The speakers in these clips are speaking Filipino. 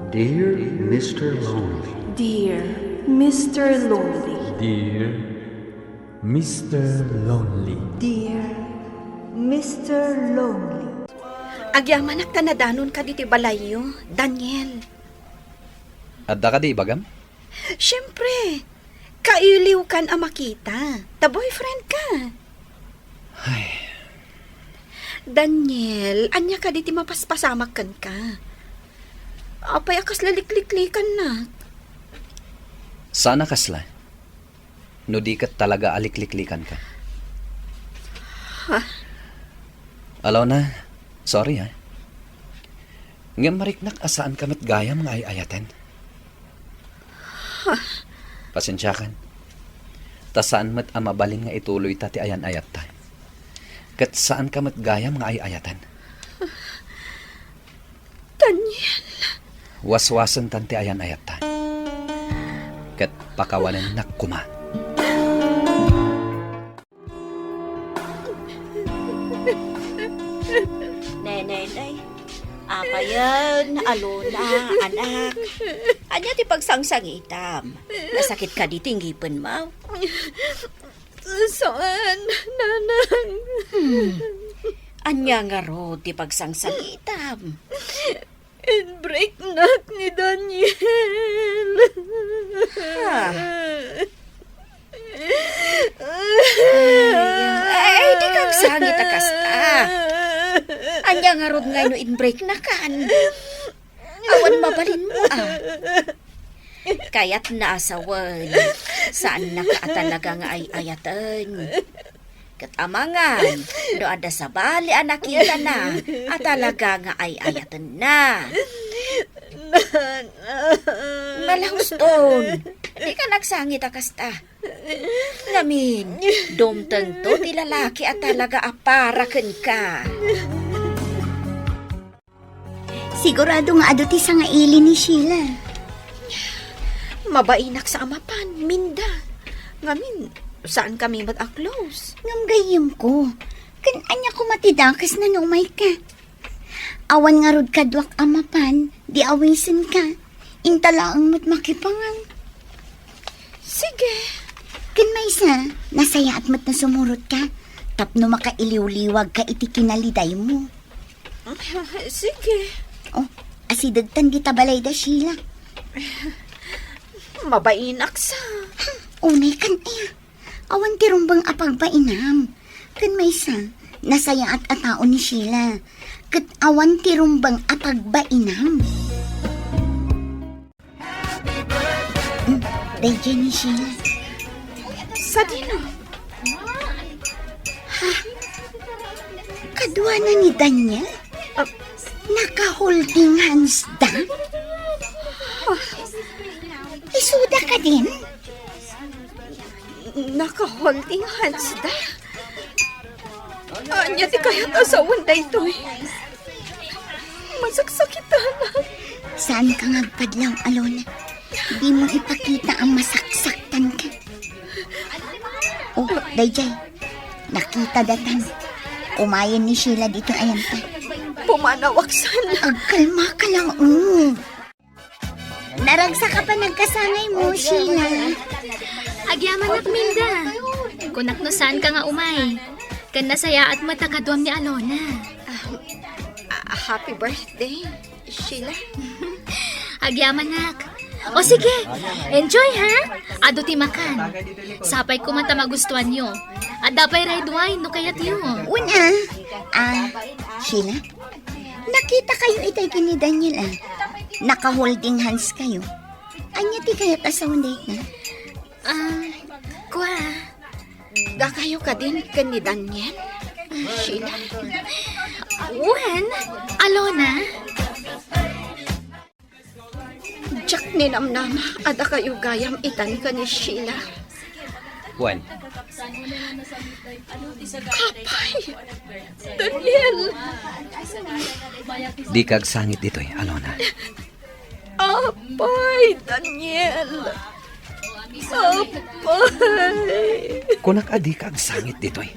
Dear Mr. Lonely. Dear Mr. Lonely. Dear Mr. Lonely. Dear Mr. Lonely. Agyaman at tanadanon ka diti balayo, Daniel. Adda ka di bagam? Siyempre, kailiw kan ang makita. Ta boyfriend ka. Ay, Daniel, anya ka diti mapaspasamak kan ka. Apay akas lalikliklikan na. sana kasla. No di ka talaga alikliklikan ka. Ha? Alaw na, sorry ha. Nga mariknak asaan kamat gaya mga ayaten. Pasensya kan. Tasaan mat amabalin nga ituloy tati ayan ayat ta. Kat saan kamat gaya mga ayatan. Daniel. Waswasan tanti ayan ayat ta. Kat pakawalan na kuma. Nay. Apa yan? Alona, anak. Anya ti pagsangsangitam. Nasakit ka di tinggipin mo. Saan, nanang? Anya nga ro ti pagsangsangitam. In-break nak ni Daniel. Ay, di kang sangit akasta. Anya nga rod nga no in-break na kan. Awan mabalin mo Kaya't naasawan. Saan na ka talaga nga ay ayatan. Katamangan, do ada sa bali anakita na. At talaga nga ay ayatan na. Malahuston. Di ka nagsangit akasta. Ngamin, dumtang to ti lalaki at talaga aparakan ka. Sigurado nga ado ti nga ili ni Sheila. Mabainak sa amapan, minda. Ngamin, saan kami mag-a-close? Ngam gayem ko. Kan anya ko matidakas na numay ka. Awan nga rod kadwak amapan, di awisin ka. Intalaang mo't makipangan. Sige. Kan may isa, nasaya at mo't nasumurot ka. Tapno makailiw-liwag ka iti kinaliday mo. Sige. Oh, asidagtan kita balay da Sheila. Mabainak sa. Unay kan awan ti rumbang apagbainam. Kan may isa, nasaya at atao ni Sheila. Kat awan ti rumbang apagbainam. Dayjay ni Sheila. Sa dino? Kadwa na ni Daniel? Naka-holding hands da? Isuda ka din? Naka-holding hands da? Anya ti kaya't asawan da ito Masaksakitan na. Saan ka ngagpadlaw, Alona? Di mo ipakita ang masaksaktan ka. Oh, Dayjay, nakita datan. Umayan ni Sheila dito ayan ta. Pumanawaksan. Agkalma ka lang, Naragsa ka pa nagkasangay mo, Sheila. Agyaman at Minda. Kunak no saan ka nga umay. Kan nasaya at matakadwam ni Alona. Happy birthday, Sheila. Agyaman nak. O sige, enjoy ha. Ado ti makan. Sapay ko mata magustuhan nyo. At dapay red wine no kayat yo. Una, Sheila, nakita kayo itay kini Daniel Naka-holding hands kayo. Anya ti kaya't asawan date na? Kwa. Da kayo ka din ka ni Daniel, Sheila. When? Alona? Jack ni namnama, ada kayo gayam itan ka ni Sheila. When? Kapay! Daniel! Di kag sangit dito'y, Alona. Apay, Daniel! Apay! Kunak adi kag sangit dito'y.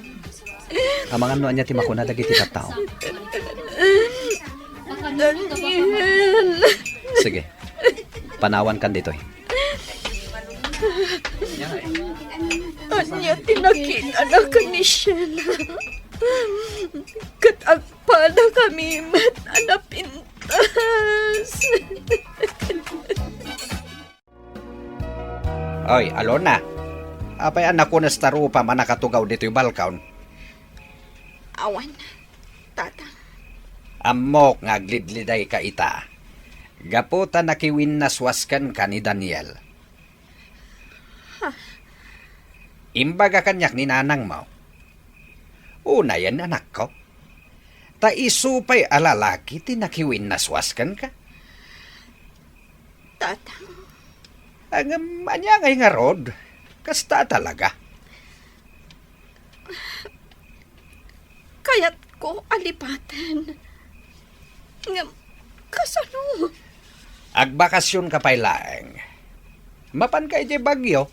Amangan no anya ti makuna dagiti katao. Daniel! Sige, Panawan kan dito. Anya tinakita na ka ni Sheila. Katagpada kami mat anapintas. Oy, Alona. Apay anak ko na sa tarupa man nakatugaw dito yung balkaon. Awan, tata. Amok nga glidliday ka ita. Gaputa nakiwin naswaskan ka ni Daniel. Imbaga kanyak ni nanang mo. Una yan anak ko. Ta isupay alalaki tinakiwin naswaskan ka. Tata, Ang anya ngay nga rod. Kasta talaga. kaya't ko alipatan. Nga, kasano? Agbakasyon ka pa'y laeng. Mapan ka iti bagyo.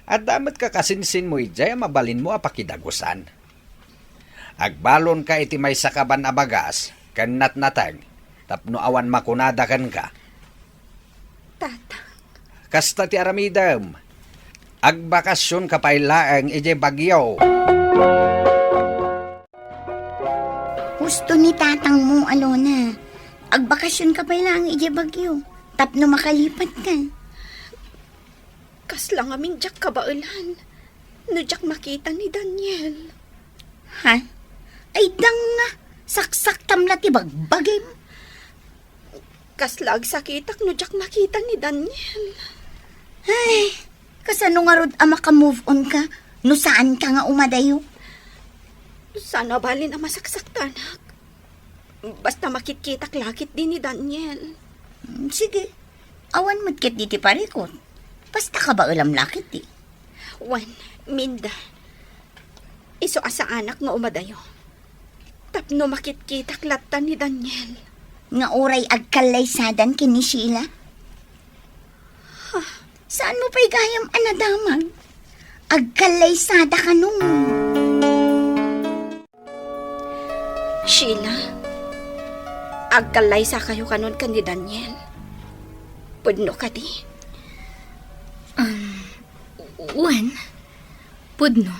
At damat ka kasinsin mo ijay, mabalin mo apakidagusan. Agbalon ka iti may sakaban a bagas, kan natnatag, tapno awan makunada kan ka. Tata, Kasta ti aramidam. Agbakasyon ka pa'y laeng iti bagyo. Gusto ni tatang mo, Alona. Agbakasyon ka pa lang ije bagyo. Tapno makalipat ka. kas lang aming jak kabailan. No jak makita ni Daniel. Ha? Ay dang nga. Saksak tamla ti bagbagay mo. Kas lag sakitak no jak makita ni Daniel. Ay, kasano nga rod maka-move on ka? No saan ka nga umadayo? Sana balin ang masaksak tanak. Basta makitkitak lakit din ni Daniel. Sige. Awan mo't kit diti parikot. Basta ka ba ulam lakit di? Wan, Minda. Iso asa anak nga umadayo. Tapno makitkitak latan ni Daniel. Nga oray agkalay sadan kini Sheila? Saan mo pa'y gayam anadamag? Agkalay sada ka nung. Sheila, agkalay sa kayo kanon ka ni Daniel. Pudno ka di. Wan, pudno.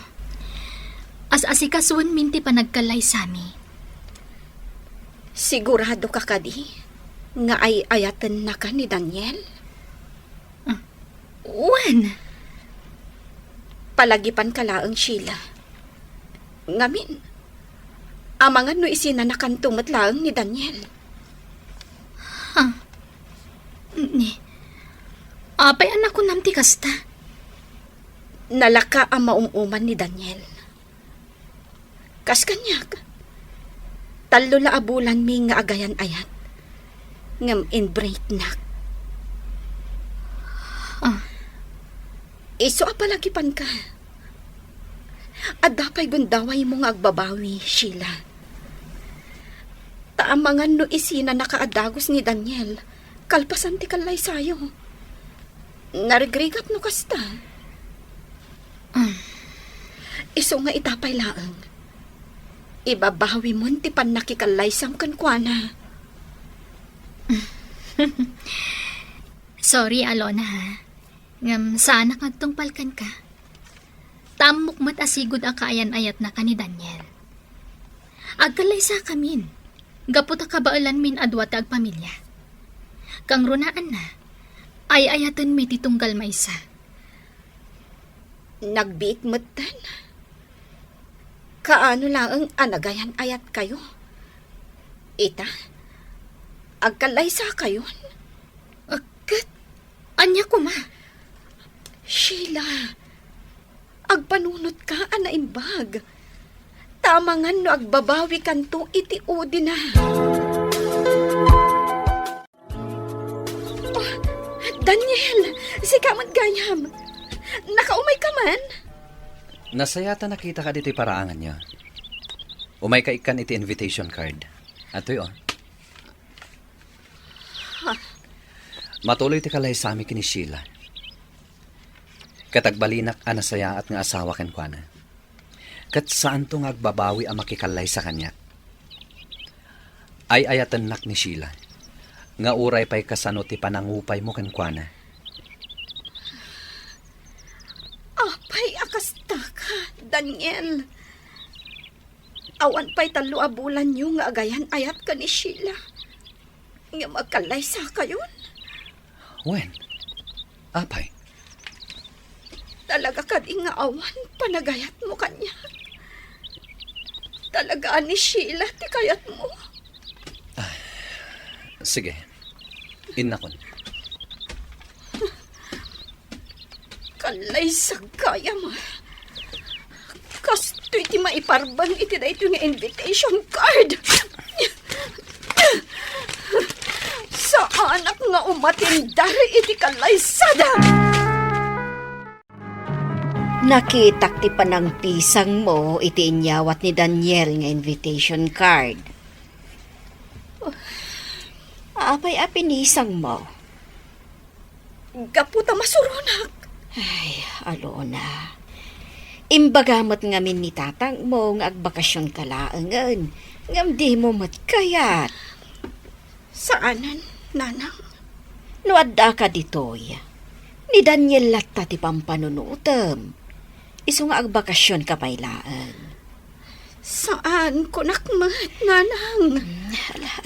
As-asikasuan minti pa nagkalay sami. Sigurado ka kadi nga ay ayatan na ka ni Daniel? Wan, Palagipan ka laang Sheila. Ngamin, amangan no isinanakantumat laang ni Daniel. ni. Apay anak ko namti kasta. Nalaka ang maumuman ni Daniel. Kas kanyak. Talo la abulan mi nga agayan ayat. Ngam inbreak nak. Iso apalagipan ka. At dapay gundaway mo nga agbabawi, Sheila. Taamangan no isina nakaadagos ni Daniel. Kalpasan ti kalay sayo. Narigrigat no kasta. Iso nga itapay laang. Ibabawi mo ti pan nakikalay sang kankwana. Sorry, Alona ha. Ngam, sana kagtong palkan ka. Tamok mat asigod ang kaayan-ayat na ka ni Daniel. Agkalay sa kamin. Gaputa kabailan min adwata ag pamilya. Kang runaan na, ay ayatan mi titunggal maysa. Nagbiik matan. Kaano lang ang anagayan ayat kayo? Ita, agkalay sa kayo. Agkat, anya ko ma. Sheila, agpanunot ka anaimbag. Tamangan no agbabawi kanto iti udi na. Oh, Daniel, si kamat gayam. Nakaumay ka man? Nasayata nakita ka dito'y paraangan niya. Umay ka ikan iti invitation card. Ato'y on. Matuloy ti kalay sa amin kini Sheila. Katagbalinak anasaya at nga asawa ken kuana. Kat saan to nga agbabawi ang makikalay sa kanya. Ay ayatan nak ni Sheila. Nga uray pa'y kasano ti panangupay mo kankwana. Apay akasta ka, Daniel. Awan pa'y 3 bulan nyo nga agayan ayat ka ni Sheila. Nga magkalaysa kayon. Wen? Apay? Talaga ka di nga awan panagayat mo kanya. Talaga ni Sheila ti kayat mo. Sige. Inakon. Kalaysa kaya mo. Kasto'y ti maiparbang iti na ito nga invitation card. Sa anak nga umatindar iti kalaysada. Nakitak ti panang pisang mo iti inyawat ni Daniel nga invitation card. Apay pinisang mo. Gaputa masurunak. Ay, Alona. Imbagamot nga min ni tatang mo nga agbakasyon kalaangan. Ngam di mo matkayat. Saanan, nanang? No adda ka ditoy. Ni Daniel latta ti pampanunutem. Isu nga agbakasyon ka pailaan. Saan ko nakmat, nanang?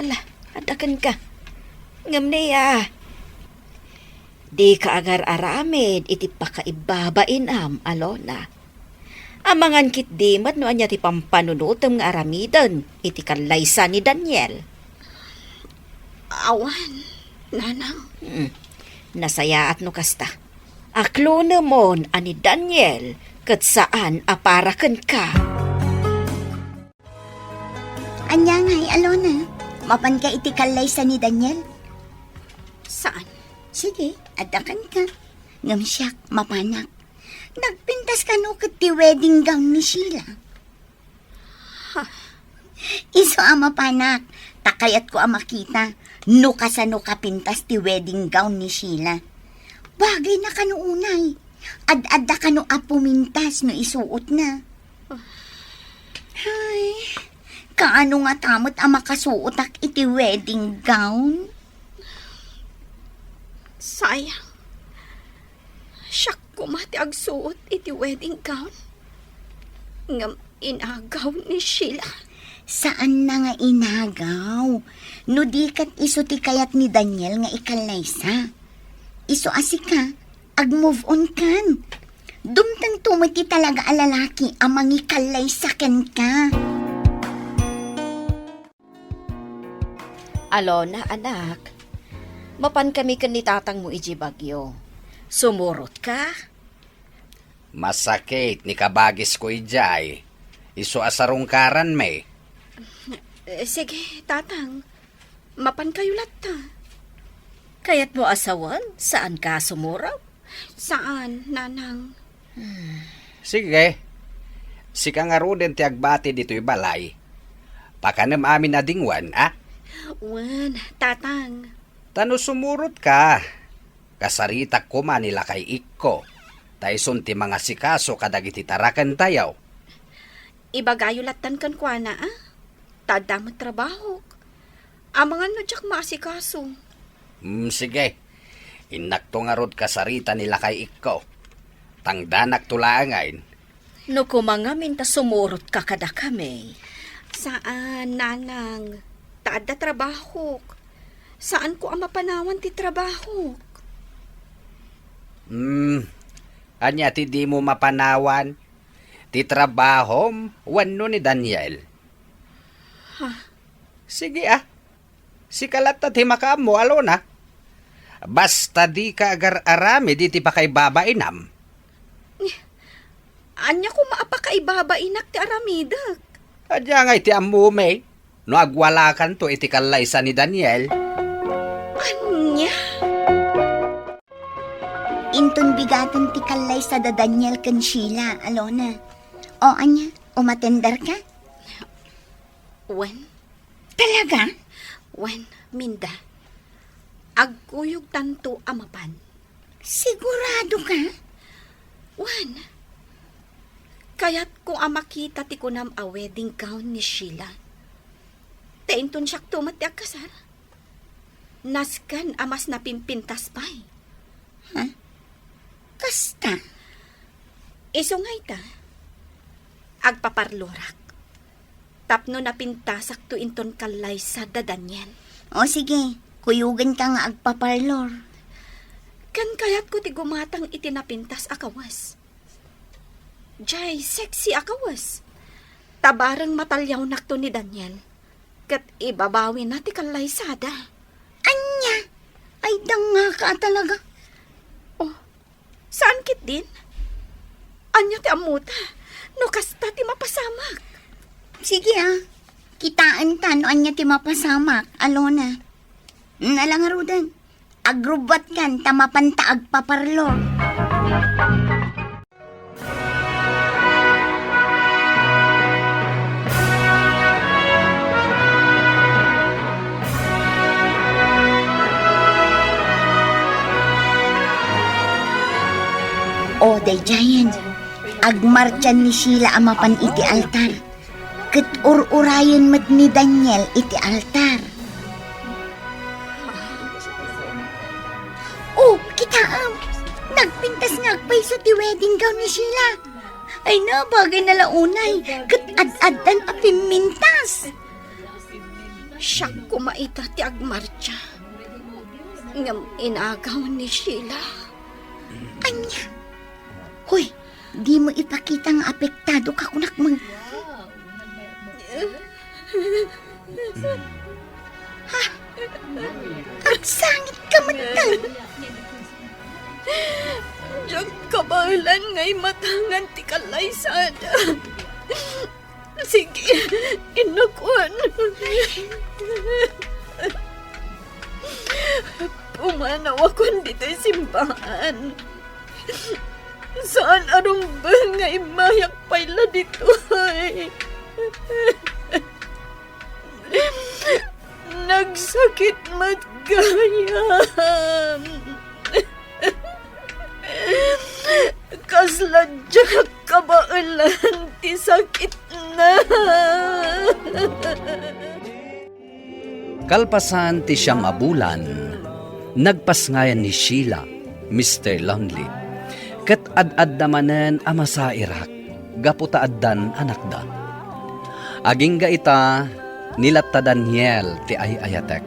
Ala, adakan ka. Ngam niya. Di ka agar aramid iti pakaibabain Alona. Amangan kit di mat no anya ti pampanunutem nga aramidan iti kalaysa ni Daniel. Awan, nanang. Nasaya at no kasta. Aklo namon ani Daniel kat saan aparakan ka. Anya ngay, Alona. Mapan ka iti kalaysa ni Daniel? Saan? Sige, adakan ka. Ngam siyak, mapanak. Nagpintas ka no kat ti wedding gown ni Sheila. Iso mapanak. Takayat ko makita. No kasano kapintas ti wedding gown ni Sheila. Bagay na kano unay. Ad-adda kano apumintas no isuot na. Ay, kaano nga tamot makasuotak iti wedding gown? Sayang. Siyak ko mati agsuot iti wedding gown. Ngam inagaw ni Sheila. Saan na nga inagaw? No di kat iso ti kayat ni Daniel nga ikalaysa. Iso asika, ag-move on kan. Dumtang tumiti talaga alalaki ang mangikalaysa ken ka. Alona, anak. Mapan kami kan ni tatang mo iji bagyo. Sumurot ka? Masakit ni kabagis ko ijay. Isu asarong karan may. Sige, tatang. Mapan kayo latta. Kayat mo asawan? Saan ka sumuraw? Saan, nanang? Sige. Sika nga ruden ti agbati dito'y balay. Pakanam amin na dingwan, Wan, tatang. Tano sumurot ka. Kasaritak ko manila kay ikko. Tayson ti mga sikaso kadagiti tarakan tayaw. Ibagayo latan kan kwa na, Tadamot trabaho. Amangan na jak maasikaso. Sige. Inakto nga rod kasarita nila kay ikko. Tangdanak tulangain. No kumangamin ta sumurot ka kada kami. Saan, nanang? Tada trabaho. Saan ko ang mapanawan ti trabaho? Anya ti di mo mapanawan. Ti trabahom, wano ni Daniel. Sige Si kalata ti makaam mo, Alona. Basta di ka agar arami, di ti pa kay babainam. Anya ko maapakaibabainak ti aramidak. Adya nga iti amume. No agwalakan to iti kalaysa ni Daniel. Anya? Intun bigatan ti kalay sa da Daniel ken Sheila, Alona. O anya, umatendar ka? Wen, Talaga? wen, minda. Agkuyog tanto amapan. Sigurado ka? Wen, kaya't kung makita ti kunam a wedding gown ni Sheila. Tainton siyak tumat ti agkasar. Naskan amas napimpintas pa'y. Kasta. Isungay ta. Agpaparlorak. Tapno napintasak to inton kalay sa Daniel. O sige, kuyugan ka nga agpaparlor. Kan kayat ko ti gumatang itinapintas akawas. Jay, sexy akawas. Tabarang matalyaw nakto ni Daniel. Kat ibabawi na ti kalay sada. Anya, ay danga ka talaga. Oh, saan kit din? Anya ti amuta, no kasta ti mapasamak. Sige kitaan ta no anya ti mapasamak, Alona. Nalang arudan, agrubat kan tamapanta agpaparlor. O, day giant, agmartyan ni Sheila amapan iti altar. Ket ur-urayan mat ni Daniel iti altar. Oh, kitaam! Nagpintas nga agpay sa ti wedding gown ni Sheila. Ay na, bagay na launay. Ket ad-adan apimintas. Siya kumaita ti agmarcha. Ngam inagaw ni Sheila. Anya? Hoy, di mo ipakita nga apektado ka kunak mag... Ha? Agsangit ka matang. Diyak kabalan ngay matangan ti kalay sada. Sige, inakuan. Pumanaw ako dito'y simbahan. Saan arong ba ngay mayak payla dito ay? Nagsakit matgayam. Kasladyak kabailan ti sakit na. Kalpasan ti siyam a bulan, nagpasngayan ni Sheila, Mr. Lonely. Ket ad-ad damanen ama sa Iraq, gaputa addan anak da. Aging ga ita, nilatta Daniel ti ay ayatek.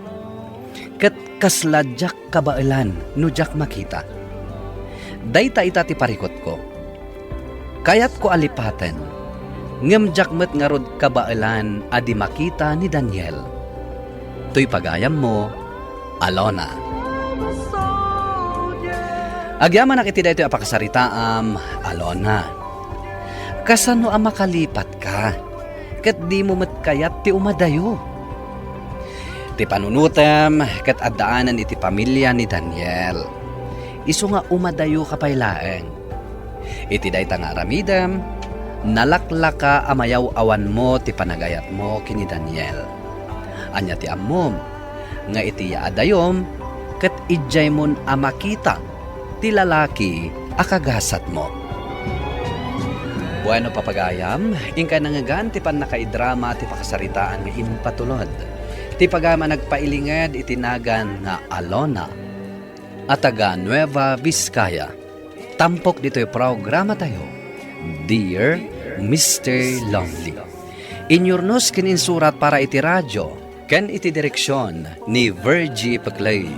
Ket kasladyak kabailan, nujak makita. Dayta ita ti parikot ko. Kayat ko alipaten, ngemjak met ngarod kabailan adi makita ni Daniel. To'y pagayam mo, Alona. Agyaman nakiti da ito apakasaritaam, Alona. Kasano ang makalipat ka? Kat di mo matkayat ti umadayo. Ti panunutem, kat addaanan iti pamilya ni Daniel. Iso nga umadayo kapaylaeng. Iti day nga aramidem, nalaklaka amayaw awan mo ti panagayat mo kini Daniel. Anya ti ammom, nga iti yaadayom, kat ijay mon amakita, ti lalaki akagasat mo. Bueno papagayam, ingka nangagan ti pan nakaidrama ti pakasaritaan nga impatulod. Ti pagama nagpailinged itinagan nga Alona at taga Nueva Vizcaya. Tampok dito'y programa tayo, Dear Mr. Lonely. Inyurnos kininsurat para iti radyo, ken iti direksyon ni Virgie Paclay.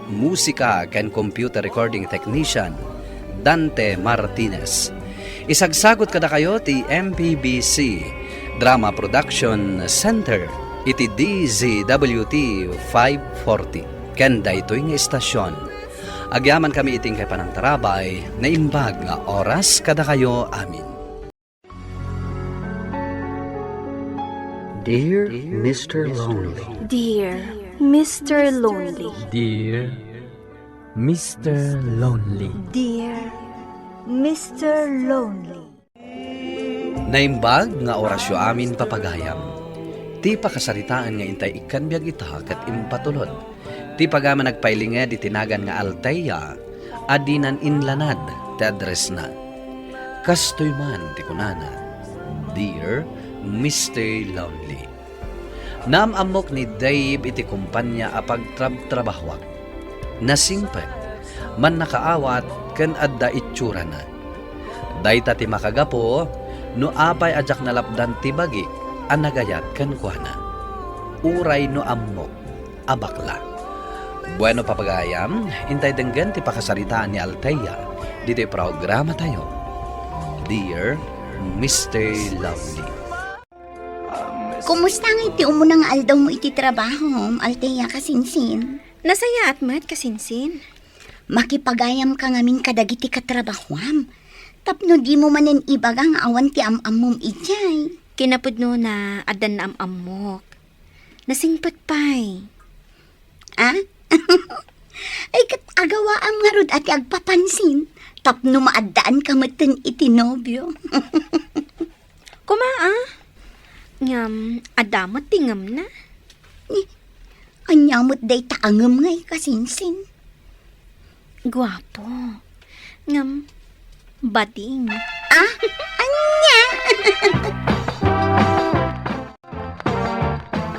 Musika ken computer recording technician, Dante Martinez. Isagsagot kada kayo ti MPBC Drama Production Center iti DZWT 540. Kenda ito'y nga estasyon. Agyaman kami iting kay panang tarabay na imbag nga oras kada kayo amin. Dear Mr. Lonely, Dear Mr. Lonely, Dear Mr. Lonely. Dear Mr. Lonely. Naimbag nga orasyo amin papagayam. Ti pakasaritaan nga intay ikan biyag ita kat impatulod. Ti pagama nagpailinged itinagan nga Alteya, adinan inlanad ti address na. Kastoy man ti kunana, Dear Mr. Lonely. Namamok ni Dave iti kumpanya apag trabahwak. Nasingpet, man nakaawat ken adda itsura na. Dayta ti makagapo, no apay ajak nalapdan ti bagi, ang nagayat ken kuana. Uray no ammok, abakla. Bueno papagayam, intay denggan ti pakasaritaan ni Althea, dito programa tayo. Dear Mr. Lovely. Kumusta nga iti umunang aldaw mo iti trabaho, Althea kasinsin? Nasaya at mat kasinsin. Makipagayam ka ngamin kadagiti katrabahwam. Tapno di mo manen ibagang awan ti amamom ijay. Kinapudno na adan na amamok. Nasingpat pa'y. Ah? Ay kat agawaam nga rod ati agpapansin. Tapno maadaan ka maten iti nobyo. Kumaa. Ngam, adamot tingam na. Anyamot day taangam ngay kasinsin. Gwapo. Ngam, bading. Ah? Anya?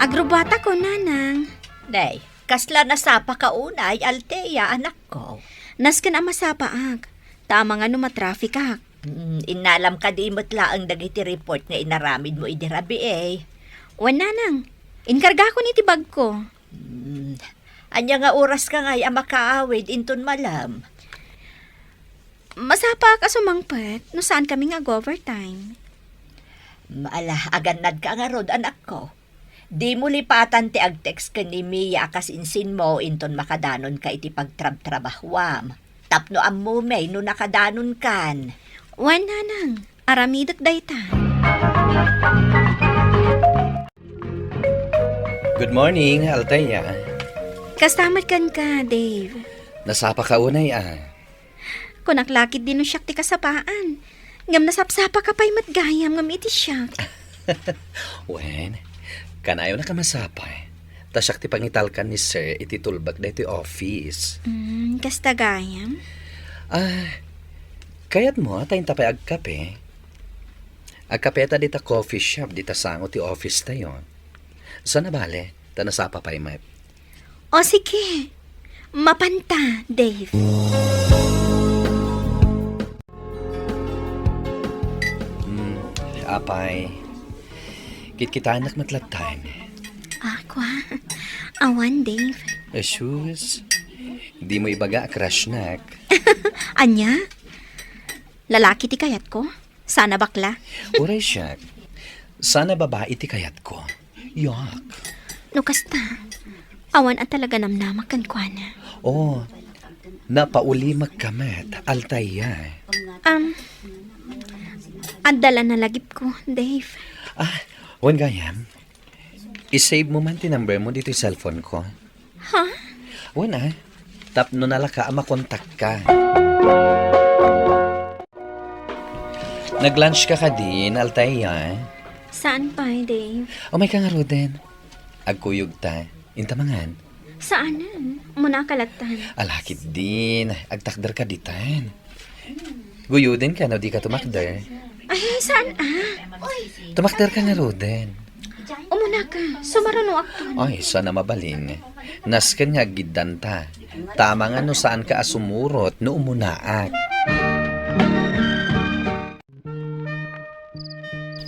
Agrobata ko, nanang. Day, kasla na sapa ka unay, Althea, anak ko. Nas ka na masapaag. Tama nga no matraffic ak. Inalam ka di mo't laang dagiti report nga inaramid mo idirabi eh. Wan nanang, inkarga ko ni tibag ko. Anya nga oras ka nga'y makaawid inton malam. Masapa ka sumangpet, no saan kami nga overtime. Maala, aganad ka nga rod, anak ko. Di mo lipatan ti agtext ka ni Mia kasinsin mo inton makadanon ka iti pagtrab-trabahwam. Tapno ang mumay no nakadanon kan. Wan nanang, aramidot dayta. Good morning, Althea. Kastamat kan ka, Dave. Nasapa ka unay Kunaklakid din no siyak ti kasapaan. Ngam nasapsapa ka pa'y matgayam ngam iti siyak. Wen, kanayo na ka masapay. Tasyak ti pangitalkan ni Sir iti tulbak na iti office. Kasta gayam? Kayat mo, tayo tapay agkape. Agkape ta dita coffee shop, dita sango ti office tayo. Sana bale, ta nasapa pa'y map. O sige, mapanta, Dave. Apay, kitkitaan matlattan. Aqua, awan, Dave. Shoes, di mo ibaga crush nak. Anya? Lalaki ti kayat ko? Sana bakla? Uray siya, sana babae ti kayat ko. Yak. No kasta, awan at talaga namnamakan kwa na. Oh, napauli magkamat, Althea. Andala na lagip ko, Dave. Wan gayam, isave mo man ti number mo dito yung cellphone ko. Ha? Wan tapno nalaka makontak ka. Nag-lunch ka din, Althea. Saan pa, Dave? O may kangaro din. Agkuyog ta, intamangan. Saanan? Muna kalatan. Alakit din, agtakdar ka ditan. Guyudin ka, no di ka tumakdar. Ay, saan Tumakdar ka nga Roden. Umuna ka, sumaruno ako. Ay, sana mabalin. Nasken nga gidan ta. Tama nga no saan ka asumurot no umunaak.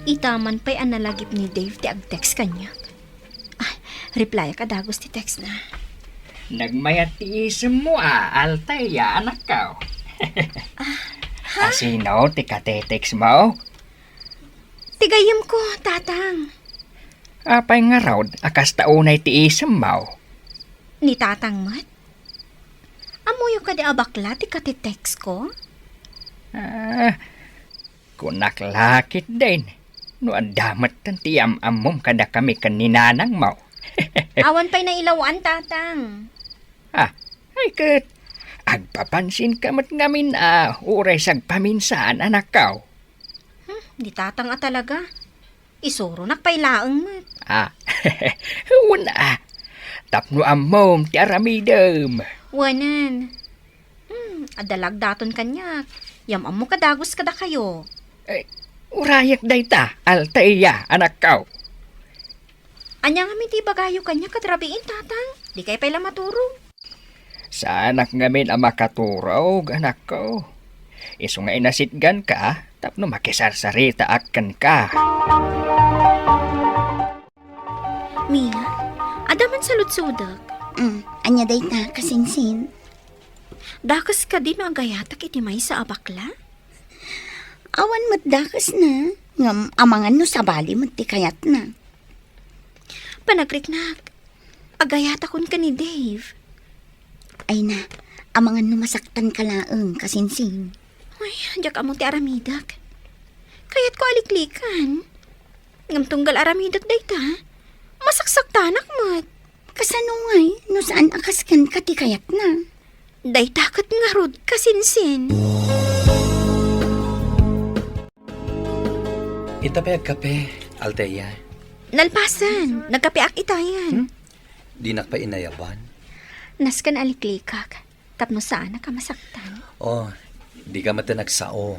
Itaman pa'y analagip ni Dave ti ag-text kanya. Reply ka dagos ti text na. Nagmayatiis mo Althea, anak ka. Asino, ti katetext mo? Tigayam ko, tatang. Apay nga raw, akas taunay ti isam mo. Ni tatang mat? Amuyo ka di abakla ti katetext ko? Kunaklakit din. No andamat tan ti amom kada kami kaninanang mo. Awan pa'y nailawaan, tatang. Ay kat, agpapansin ka mat ngamin uray sagpaminsan anak ka. Di tatang talaga. Isuro nakpay laeng mat. Wala. Tapno amom ti aramidem. Wanan. Adalag daton kanyak. Yamam mo kadagos kada kayo. Urayak day ta, Althea, anak ka. Anya nga ti bagayo kanya katrabiin tatang. Di kay pala maturong. Sa anak ngamin ang makaturog, anak ko. Iso nga inasitgan ka, tapno makisarsarita akan ka. Mia, adaman sa lutsudak. Anya day ta, kasingsin. Dakas ka din ang gayatak iti may sa abakla? Awan mo't dakas na. Ngam amangan no sa bali mo't ti kayat na. Panagriknak, agayat akon ka ni Dave. Ay na, amangan no masaktan ka laeng, kasinsin. Ay, diyak amo ti aramidak. Kaya't ko aliklikan. Ngam tunggal aramidak day ta. Masaksaktanak mo't. Kasano ngay, no saan akaskan ka ti kayat na. Day takat nga rod kasinsin. Itapay kape, Althea. Nalpasan, nagkapiak itayan. Di pa inayaban. Naskan aliklikak. Tapno saan ka masaktan. Oh, di ka matanagsao.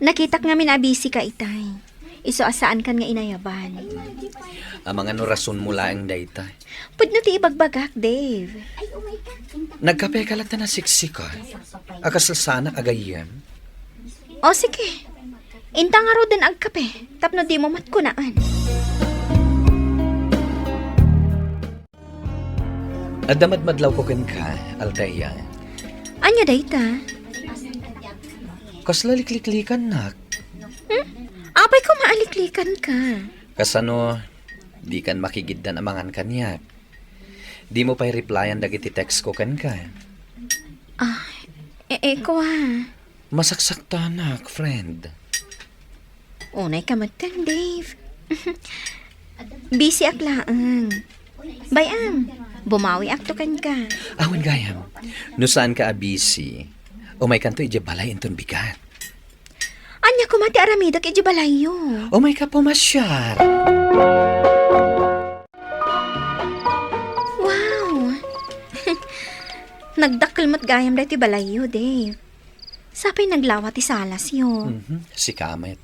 Nakitak nga minabisi ka itay. Iso asaan kan nga inayaban. Ang mga no rason mo lang dayta. Pwede ti ibagbagak, Dave. Nagkape ka lang na siksika. Akasal sana agayem. O sige. Intang nga ro din agkape. Tapno di mo matkunaan. Adamad madlaw ko kan ka, Althea. Anya dayta? Kasla likliklikan nak. Apay ko maaliklikan ka. Kasano, di kan makigiddan amangan kanyak. Di mo pa'y replyan dagiti text ko kan ka. Ko Masaksakta nak, friend. Unay ka matan, Dave. Busy aklaang. Bayam, bumawi aktukan ka. Awan gayam, no saan ka abisi? O may kanto ijabalay inton bigat. Anya ko mati aramidak ijibalayo. O may ka pumasyar. Wow. Nagdakkel mat gayam dati balayo, Dave. Sapay naglawa ti salas yo. Si Kamet.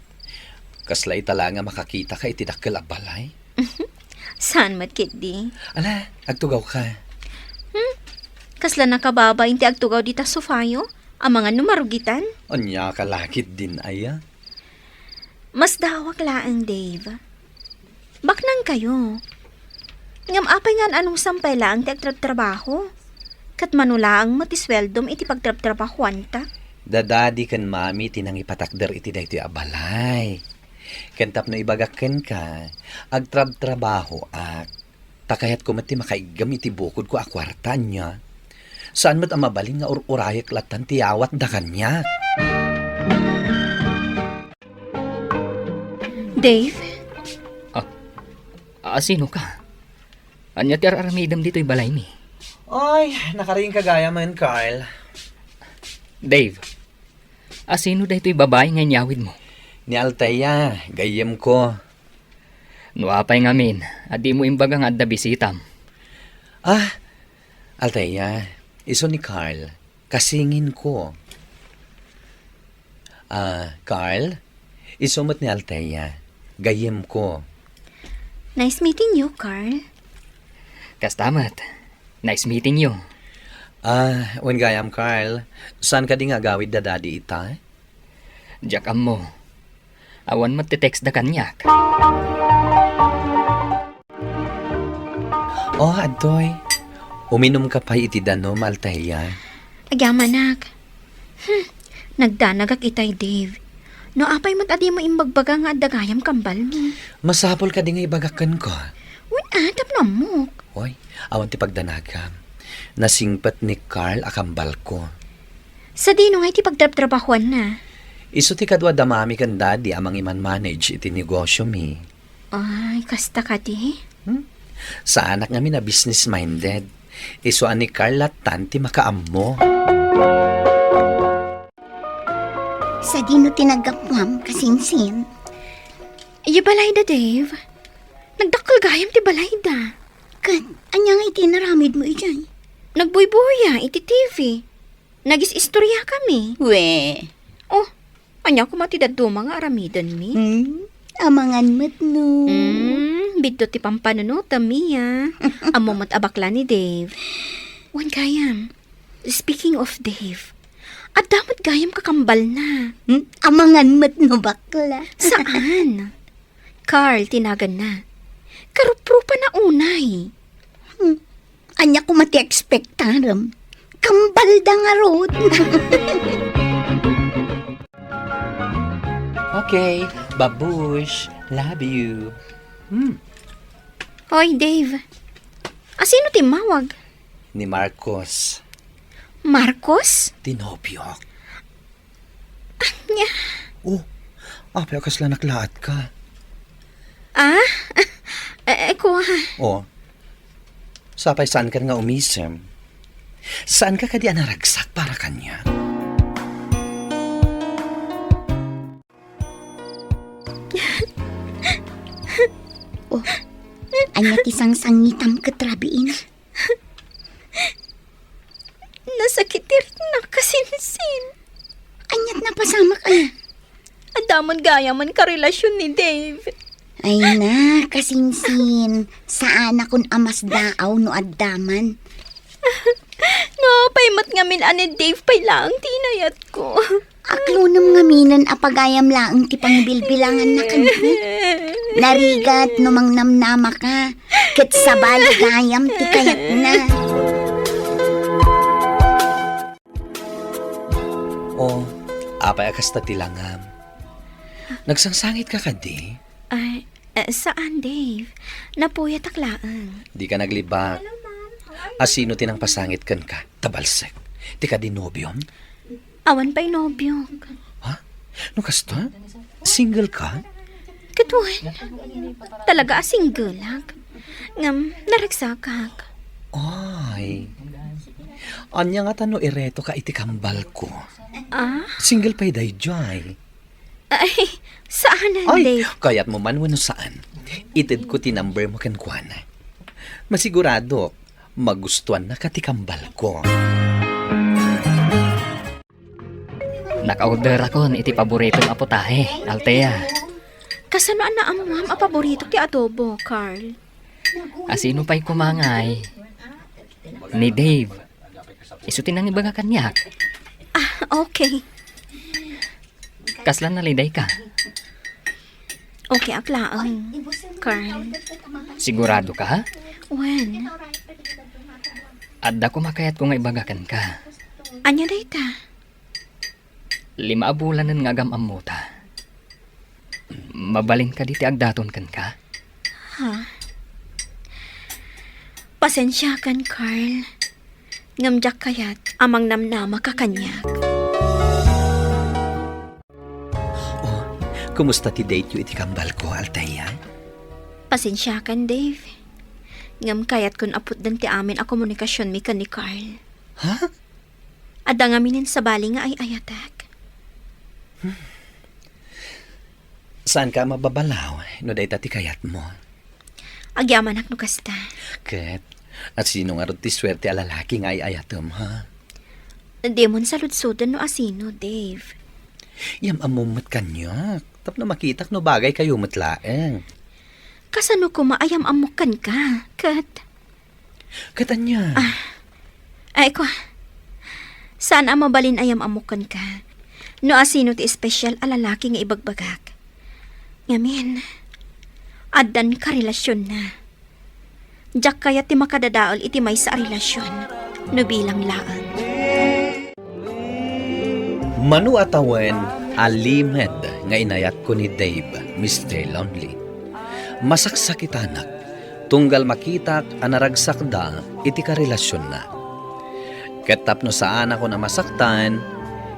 Kasla itala nga makakita ka itidakkel a balay. Saan mat kitdi? Ala, agtugaw ka. Kasla nakababa inti agtugaw dita sofayo? Ang mga numarugitan? Anya kalakit din aya. Mas dawak laang, Dave. Baknang kayo. Ngam apay nga anong sampay laang ti agtrabaho. Kat manulaang matisweldom iti pagtrabahuan ta. Dadadi kan mami tinang ipatakder iti daytoy abalay. Kentap na ibagaken ka, agtrabaho ak. Takayat ko mati makaigam iti bukod ko akwarta niya. Saan mat ang mabaling nga urayak latan tiyawat da kanya? Dave? Sino ka? Anya ti aramidam dito'y balay mi. Ay, nakaring kagaya man, Carl. Dave, sino dito'y babae nga nyawid mo? Ni Althea, gayem ko. Nuapay ngamin, di mo imbaga nga adda bisitam. Althea, iso ni Carl, kasingin ko. Carl, iso mo't ni Althea, gayem ko. Nice meeting you, Carl. Kastamat, nice meeting you. Wen gayam, Carl, saan ka di nga gawid da dadi ita? Diyak mo. Awan matitext da kanyak. Adoy. Uminom ka pa iti danom, Althea. Agyamanak. Nagdanagak itay, Dave. No apay mat adi mo imbagbaga nga dagayam kambal mo. Masapol ka di nga ibagakan ko. Tap na mo. Hoy, awan ti pagdanagam. Nasingpat ni Carl akambal ko. Sa dino nga iti pagtrabahuan na. Iso ti kadwa damami kan daddy amang iman manage iti negosyo mi. Ay, kasta ka di. Sa anak nga mi na business-minded. Iso ani Carl at tanti makaammo. Sa dino tinagapwam, kasinsin. Iya balay da, Dave. Nagdakkel gayam ti balay da. Kat, anya nga itinaramid mo ijay. Nagbuybuya iti TV. Nagis-istorya kami. We. Oh, anya ko matidad do mga aramidan mi. Amangan mo't no. Bidto ti pampanuno, Mia. Amo mat abakla ni Dave. Wan gayam. Speaking of Dave, adamot gayam kakambal na. Amangan mo't no bakla. Saan? Carl, tinagan na. Karupro pa na unay. Anya ko mati ekspektaram. Kambal da nga rod. Okay, babush, love you. Hoy, Dave. Asino timawag? Ni Marcos, Marcos? tinobyo. Nya. Oh, apay akas lang naklaat ka. Ko ha. Oh, sapay saan ka nga umisem? Saan ka kadi anaragsak para kanya? Anya ti sangsangitam katrabiin. Nasakitirik na kasinsin. Anyat na pasama ka na. Adamon gaya man karelasyon ni Dave. Ay na, kasinsin. Saan akong amas daaw no addaman. No, paymat ngamin ani Dave pay lang tinayat ko. Aklunam ngaminan apagayam laang ti pangbilbilangan na kanina. Narigat no mangnamnama ka. Ket sabali gayam ti kayat na. Oh, apay akas tatilangam. Nagsangsangit ka kadi? Ay, saan Dave? Napuyat aklaan. Di ka naglibak. Asino tinang pasangit kan ka? Tabalsek. Di ka dinobyom? Awan pa'y nobyo. Ha? No kasta? Single ka? Katuan. Talaga single lag. Ngam, naragsakak. Ay. Anya nga tano ireto ka iti kambal ko. Single pa'y day joy. Ay, saan na Ay, Dave? kaya't mo man wano saan. Itid ko ti number mo kan kuana. Masigurado, magustuhan na ka ti kambal ko. Naka-order ako iti paborito ng aputahe, Altea. Kasano na amuam a paborito ti adobo, Carl? Asino pa'y kumangay? Ni Dave. Isutin ang ibaga kanyak. Okay. Kaslan naliday ka. Okay, aklaan. Carl. Sigurado ka, ha? When? Adda ko makayat kung ibagakan ka. Anya dayta? 5 bulanan nga gamam mo ta. Mabalin ka diti agdaton kan ka. Pasensya kan, Carl. Ngamjak kayat amang namnama ka kanyak. Oh, kumusta ti date yu iti kambal ko, Altea? Pasensya kan, Dave. Ngam kayat kun aput dan ti amin a komunikasyon mi kan ni Carl. Ha? Adda nga minin sa bali nga ay ayatak. Saan ka mababalaw? No day tati kayat mo. Agyamanak no kasta. Ket, at sino nga rin ti swerte a lalaki nga ay ayatom, ha? Demon sa ludsudan no asino, Dave. Yam amumat kanyak. Tap na makitak no bagay kayo matlaeng. Kasano ko maayam amukan ka, kat. Katanya. Ay ko, saan ang mabalin ayam amukan ka? No asino ti espesyal a lalaki nga ibagbagak. Ngamin, addan ka relasyon na. Diyak kaya ti makadadaol iti may sa relasyon, no bilang laang. Manu atawen alimed nga inayat ko ni Dave, Mr. Lonely. Masaksakitanak, tunggal makitak anaragsak da iti karelasyon na. Ketap no saan ako na masaktan,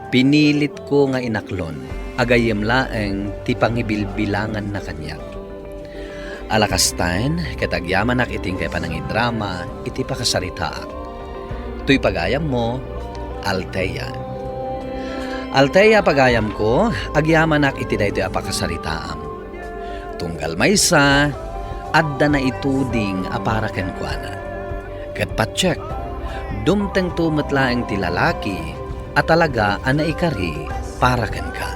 pinilit ko nga inaklon, agayem laeng ti pangibilbilangan na kanyak. Alakastan, katagyaman iting kay panangidrama, iti pakasaritaak. Tuy pagayam mo, Altea. Altea pagayam ko, agyaman iti daytoy apakasaritaam. Tunggal maysa, adda na ituding aparaken kuana. Ket patsyek, dumteng tumetlaeng ti lalaki, at talaga ana ikari paraken ka.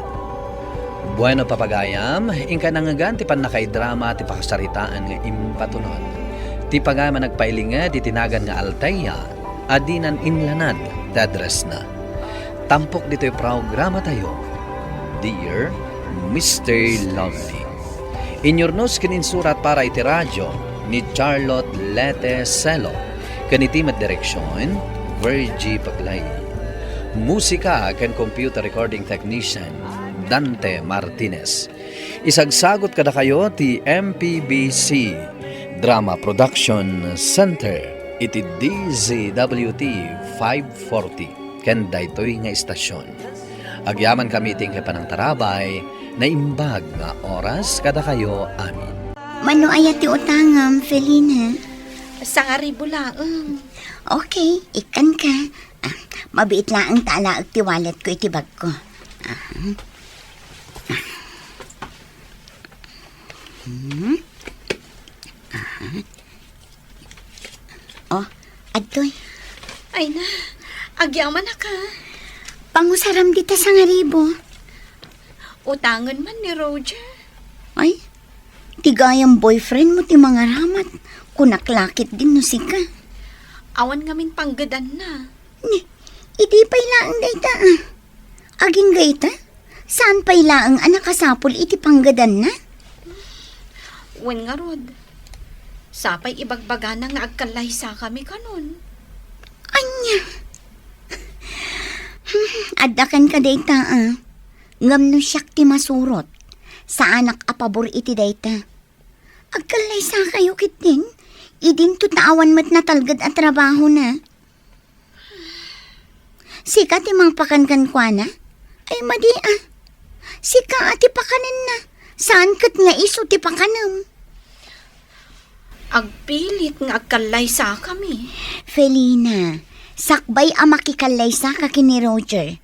Bueno papagayam, ingka nangagan ti panakay drama ti pakasaritaan nga impatunod. Ti pagama nagpailinga di tinagan nga Alteya, adinan inlanad, dadres na. Tampok dito'y programa tayo. Dear Mr. Lonely. Inyornos kininsurat para iti radyo ni Charlotte Lete Celo. Kaniti direksyon, Virgie Paglay. Musika kan computer recording technician, Dante Martinez. Isagsagot kada kayo ti MPBC Drama Production Center iti DZWT 540 ken daytoy nga istasyon. Agyaman kami ting panang tarabay na imbag nga oras kada kayo amin. Mano ayat ti utangam, Felina? Sa nga ribulaang. Okay, ikan ka. Mabiit lang ang taalaag ti wallet ko iti bag ko. Oh, adoy. Ay na, agyaman na ka. Pangusaram dita sa nga ribo. Utangan man ni Roger. Ay, tigayang boyfriend mo ti mga ramat. Kunaklakit din no sika. Awan ngamin panggadan na. Idi pa'y laang dayta Aging gayta? Saan pa'y laang anak kasapol iti panggadan na? Wen nga rod. Sapay ibagbaga na nga agkalay sa kami kanon. Anya. Adakan ka dayta Ngam no siyak ti masurot. Sa anak apabor iti dayta. Agkalay sa kayo kitin. Idin tutawan mat natalgad at trabaho na. Sika ti mang pakankan kwa na? Ay madi Sika ati pakanan na. Saan kat nga iso ti pakanam? Agpilit nga agkalay sa kami. Felina, sakbay makikalay sa kakini Roger.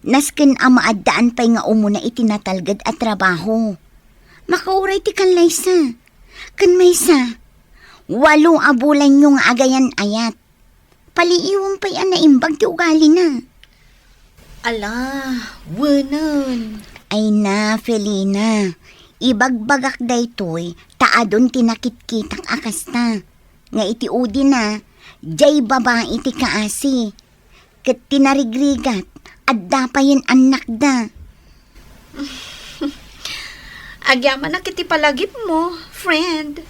Nasken maadaan pa'y nga umuna itinatalgad at trabaho. Makauray ti kalay sa. Kan may sa. 8 abulan yung agayan ayat. Paliiwang pa'y naimbag ti ugali na. Ala, wanan. Ay na, Felina. Ibagbagak daytoy, taadon tinakit-kitak akasta. Nga iti udi na, jay babae iti kaasi. Kat tinarigrigat, at dapayin anak da. Agyaman na kiti palagip mo, friend.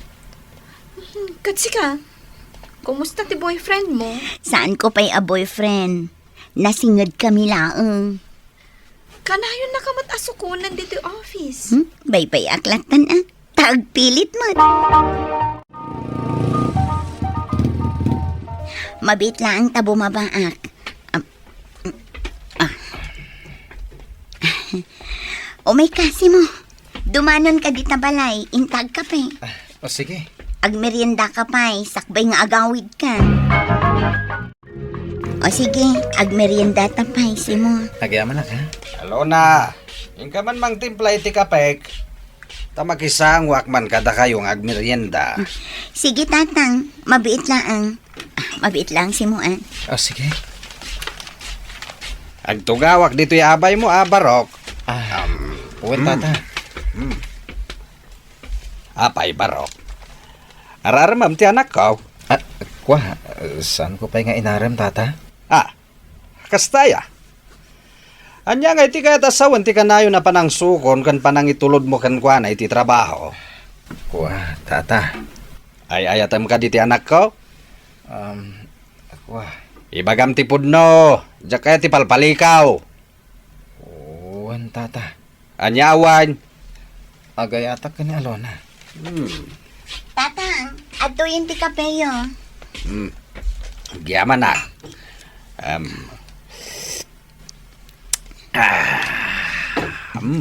Katsi ka, kumusta ti boyfriend mo? Saan ko pa'y a boyfriend? Nasingad kami laang. Kanayon na kamat asukunan dito office. Bay-bay aklatan Tagpilit mo. Mabit lang tabo mabaak. O may kasi mo. Dumanon ka di balay. Intag ka pa. O sige. Agmerienda ka pa. Sakbay nga agawid ka. O sige, agmerienda ta pa. Mo. Agyaman na ka. Hello na. Ingka man mang timpla iti kapek. Tamakisang wakman kada kayong agmerienda. Sige tatang, mabiit lang. Mabiit lang mo O sige. Agtugawak dito abay mo Barok. Uwan tata. Apay Barok. Araramam ti anak ko. Saan ko pa nga inaram, tata? Kastaya. Anya nga iti kaya tasawan ti kanayo na panang sukon kan panang itulod mo kan kwa na iti trabaho. Tata. Ay ayatam ka diti anak ko? Ibagam ti pudno. Diyak kaya ti palpalikaw. Uwan, tata. Anya awan. Agayatak ka ni Alona. Tatang, ato yung ti kapeyo. Giyaman na.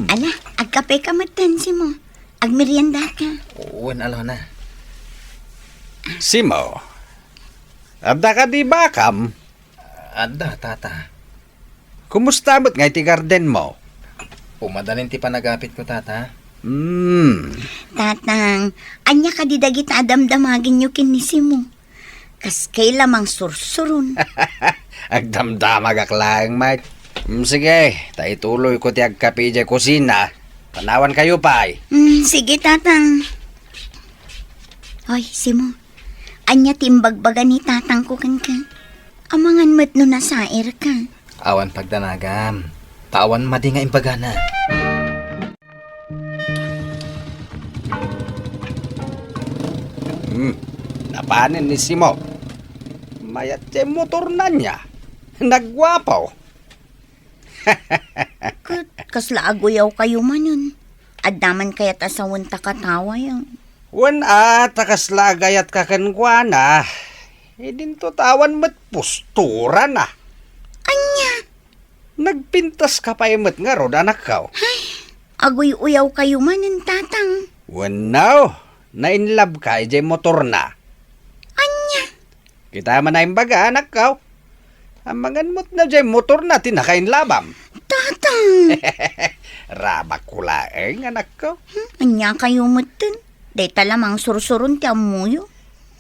Ala, agkape ka matansi mo. Agmerienda ka. Uwan, Alona. Simo. Adda ka di bakam? Adda, tata. Kumusta mo't nga iti garden mo? Pumadalin ti panagapit ko, tata. Tatang, anya ka di dagit adamdamagin nyo kinisi mo. Kas kay lamang sursurun. Agdamdamag aklang, mate. Sige, taituloy ko ti agkapi di kusina. Tanawan kayo pa ay. Sige, tatang. Hoy, Simo. Anya timbagbaga ni tatang ko kan ka. Amangan mat no nasair ka. Awan pagdanagam. Tawan madi nga impagana. Napanin ni Simo. Mayat siya motor na niya. Nagwapaw. Kasla agoyaw kayo manon. Addaman kaya't asawan takatawa yung. Wan takas lagayat kakanguana. Dinto tawan mat postura na. Anya? Nagpintas ka pa imat nga rod anak ka. Agoy-uyaw kayo manon, tatang. Wan now. Na-inlove ka ijay motor na. Anya? Kita man na imbaga anak ka. Amangan mo't na jay motor na tinakainlabam. Tatang! Rabak kulaeng anak ko. Anya kayo mutin. Day talamang sursurun ti amuyo.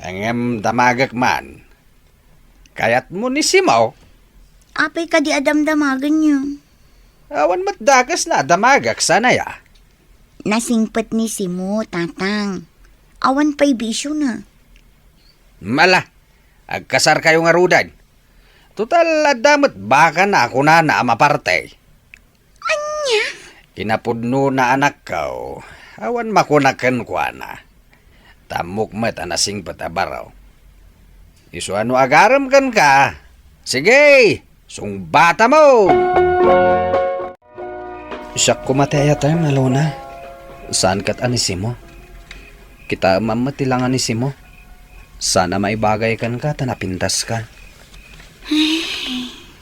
Ang damagak man. Kayat mo ni Simaw. Apay ka di adamdamagan niyo. Awan mo't dagas na damagak sana ya. Nasingpet ni Simo, tatang. Awan pa'y bisyo na. Mala, agkasar kayo nga rudan. Total adamot baka na ako na mapartay. Anya? Inapudno na anak ko. Awan makunakan ko na. Tamok mat anasing patabaraw. Isu ano agaram kan ka? Sige, sungbata mo! Siyak kumataya tayo, Malona. Saan kat anisimo? Kita mamatilang anisimo. Sana maibagay kan ka, tanapintas ka.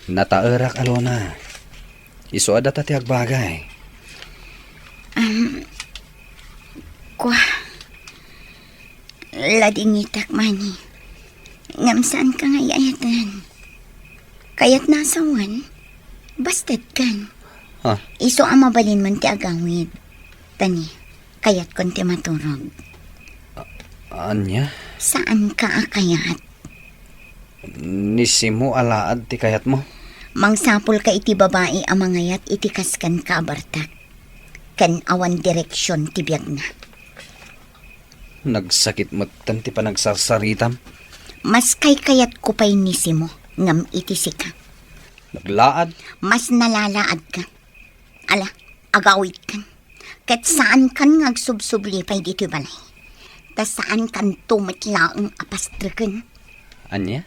Nataarak, Alona. Isu ada tatiag bagay. Kwa. Ladingitak mani. Ngamsaan ka nga iayatan. Kaya't nasawan. Bastad kan. Huh? Iso ang mabalin man ti agawid. Tani, kaya't konti maturog. Anya? Saan ka akayat? Nisimo alaad ti kayat mo? Mangsapol ka iti babae amangayat iti kaskan ka abartak. Kan awan direksyon ti biyag na. Nagsakit mo ti panagsasaritam? Mas kay kayat ko pa'y nisimo ngam iti sika. Naglaad? Mas nalalaad ka. Ala, agawid kan. Kat saan kan ngagsubsubli pa'y dito balay. Ta saan kan tumitlaang apastrikan. Anya?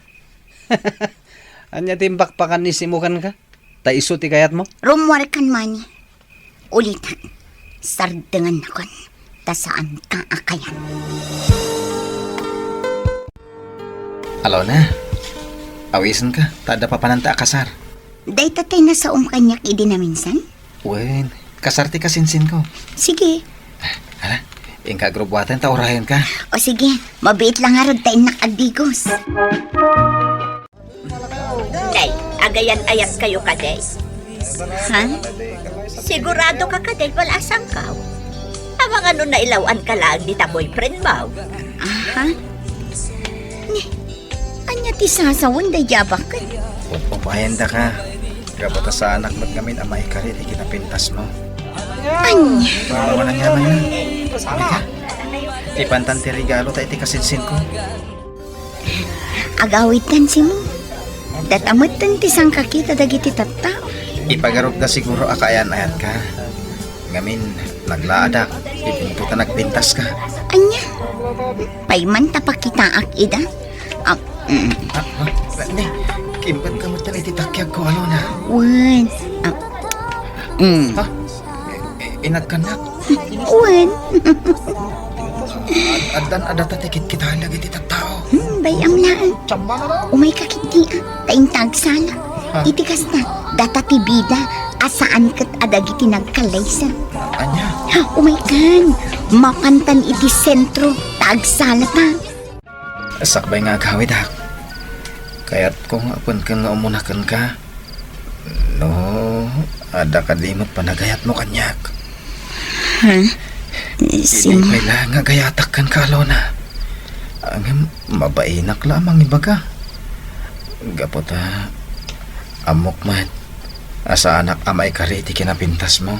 Anya timbakpakan ni simukan ka? Ta isu ti kayat mo? Rumwar kan mani. Ulitan. Sardengan nakon. Ta saan ka akayan. Alona, awisan ka. Tada pa pananta kasar. Day tatay na sa kanyak idi na minsan? Wen, kasar ti kasinsin ko. Sige. Hala, ingka grubuatan ta orahin ka. O sige, mabiit lang harod tayo nakagdigos. Day, agayan ayat kayo kaday. Ha? Sigurado ka kaday wala asang ka. Amang ano na ilawan ka lang di ta boyfriend mo. Aha. Anya ti sasawan day yabak ka. Huwag pampayan da ka. Gapata sa anak mat ngamin amay karit ikinapintas mo. Anya. Bawa na nyaman na. Sabi ka. Tipantan ti regalo tayo ti kasinsin ko. Agawid tan si mo. Datamot tan ti sang kakita dagiti tattao. Ipagarog da siguro akayan-ayan ka. Ngamin, naglaadak. Ipinto ta nagpintas ka. Anya. Payman tapakitaak ida. Ne, kimpan ka mo tan ititakyag ko, Alona. Wan. Ha? Inagkanak. Wan. Adan ada tatikit kita lagi ti tattao. Bayam laan. Umay kakiti taing tagsala. Itikas na. Data ti bida. Asaan kat adagiti nagkalaysa. Anya? Umay kan. Mapantan iti sentro. Tagsala ta. Sakbay nga agawid ha. Kaya't kung apun ka nga umunakan ka, no, ada ka limot panagayat mo kanyak. Ha? Simo. Hindi pala nga gayatak kan ka, Alona. Ang mabainak lamang iba ka. Gapota, amok man. Asa anak amay kariti kinapintas mo.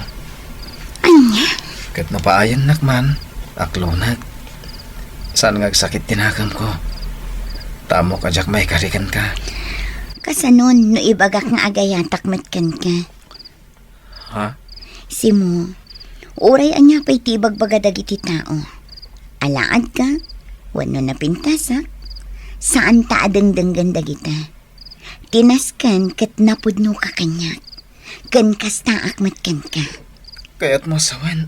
Anya? Kat napaayan nakman, aklonag. Saan nga sakit tinakam ko? Tamo ka jak may karikan ka. Kasanon, no ibagak nga agayatak matkan ka. Ha? Simo, uray anya pa'y tibag bagadag iti tao. Alaad ka, wano na pintasak. Saan ta adengdenggan dagita? Tinaskan kat napudno ka kanyak. Kan kasta akmat kan ka. Kaya't mo sawan,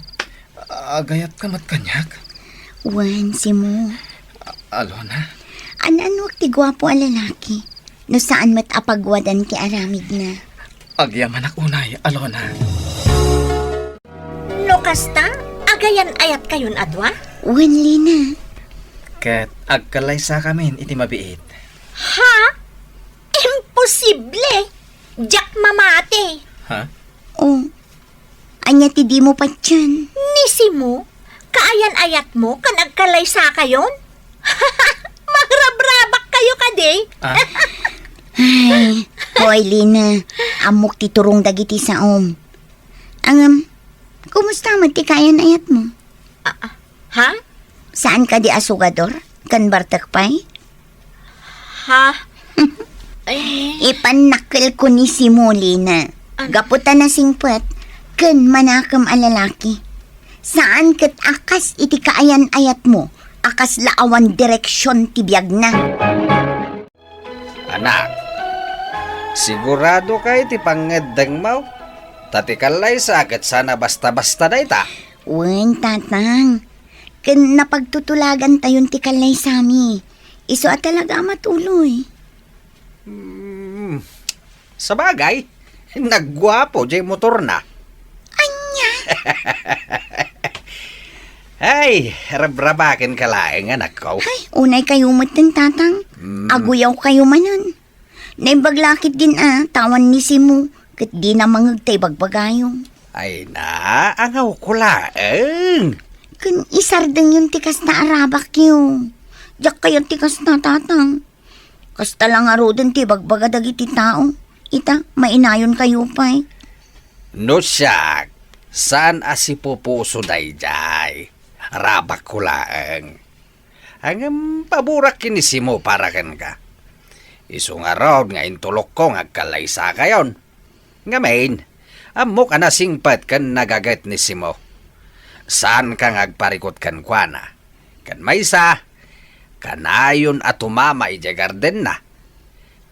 agayat ka matkanyak. Wan, Simo. Alona, Ananwag ti gwapo a lalaki. No saan mat apagwadan ti aramid na. agyaman ak unay, Alona. No kasta, agayan ayat kayon adwa? Wan, Lina. Kat agkalay sa kamin iti mabiit. Ha? Imposible! Jak mamate! Ha? Oh, anya ti di mo pa tiyan. Nisi mo? Kaayan ayat mo kan agkalay sa kayon? Magrabrabak kayo kade? Ah, Ay, hoy, Lina. Amok ti turong dagiti sa kumusta man ti kayan ayat mo? Ha? Saan ka di asugador? Kan bartakpay? Ha? Ay, Ipanakil ko ni Simuli na. Gaputan na singpet, kan manakam alalaki. Saan kat akas iti kaayan ayat mo? Akas laawan direksyon ti biyag na. Anak, sigurado ka iti pangedeng mo? Tatikalay sakit sana basta-basta na ita. Wen, tatang. Kan napagtutulagan tayon ti kalay sami. Iso at talaga matuloy. Sa bagay, nagwapo jay motor na. Anya? Ay, rabrabakin ka laeng anak ko. Ay, unay kayo matin, tatang. Aguyaw kayo manan. Naibaglakit din tawan ni Simu. Kat di na mangagtay bagbagayong. Ay na, angaw ko laeng. Kan isardeng yung tikas na arabak yun. Diyak kayo tikas na, tatang. Kasta lang aro din ti bagbaga dagiti tao. Ita, mainayon kayo pa eh. No siya, saan asipupuso dayjay? Rabak ko laeng. Ang paburak kinisimo para kan ka. Isong araw nga intulok ko nga kalaysa kayon. Ngamin, amok anasingpat kan nagagat ni Simo. Saan kang agparikot kan kuana? Kan maysa, kanayon at umama ija garden na.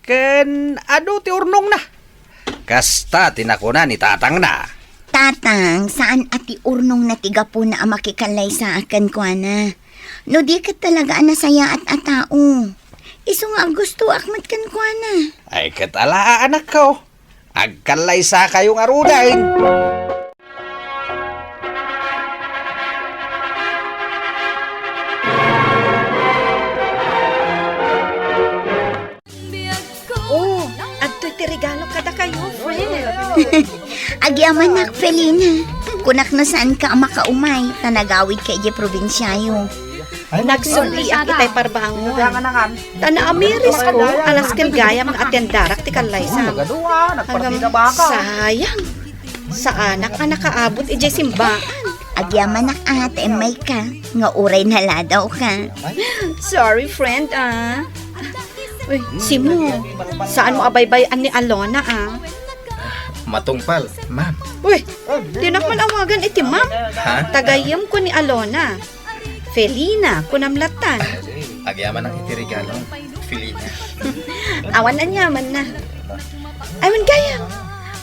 Kan ado ti urnong na. Kasta tinakuna ni tatang na. Tatang, saan ati urnong natiga po na makikalay sa akan ko na? No di ka talaga anasaya at atao. Iso nga gusto akmat kan ko na. Ay katala anak ko. Agkalay sa kayong arudain. Oh, adto'y ti regalo kada kayo, friend. Agyaman nak, Felina. Kunak na saan ka makaumay, tanagawid ka ije probinsyayo. Nagsuli ak itay parbangon. Tana amiris ko, alas ken gayam nga atendarak ti kalaysa. Hanggang sayang. Sa anak nakaabot ije simbaan. Agyaman nak ate may ka, nga uray naladaw ka. Sorry, friend, Uy, Simu, saan mo abaybayan ni Alona, matungpal, ma'am. Uy, di na man awagan iti ma'am. Ha? Tagayam ko ni Alona. Felina, kunamlatan. Agyaman ang iti regalo, Felina. Awan na nyaman na. Ayman gaya.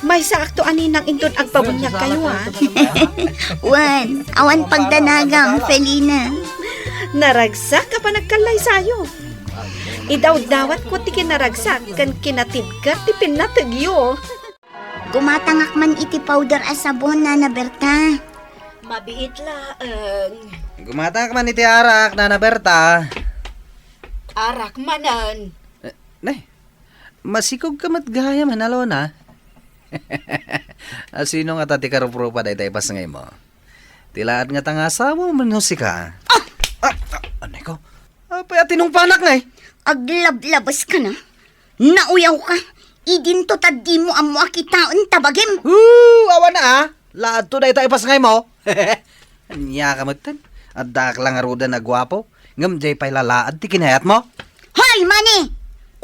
May sakto aninang indon agpabunyag kayo, Wan, awan pagdanagang, Felina. Naragsak ka pa nagkalay sayo. Idaw-dawat ko ti kinaragsak kan kinatibkar ti pinatagyo. Gumatangak man iti powder as sabon na Berta. Mabiit laeng. Gumatak man iti arak na Berta. Arak manan. Nay, masikog ka matgaya man Alona. Sino nga tati karupropa day pas ngay mo? Tilaan nga tangasa mo manusika. Anay ko? Paya tinong panak na Aglablabas ka na. Nauyaw ka. Idin to tadi mo amo akitaon tabagim. Awa na Laad to day tayo pasangay mo. Anya ka magtan. Adak lang aruda na gwapo. Ngam jay pa'y lalaad ti kinayat mo. Hoy, mani!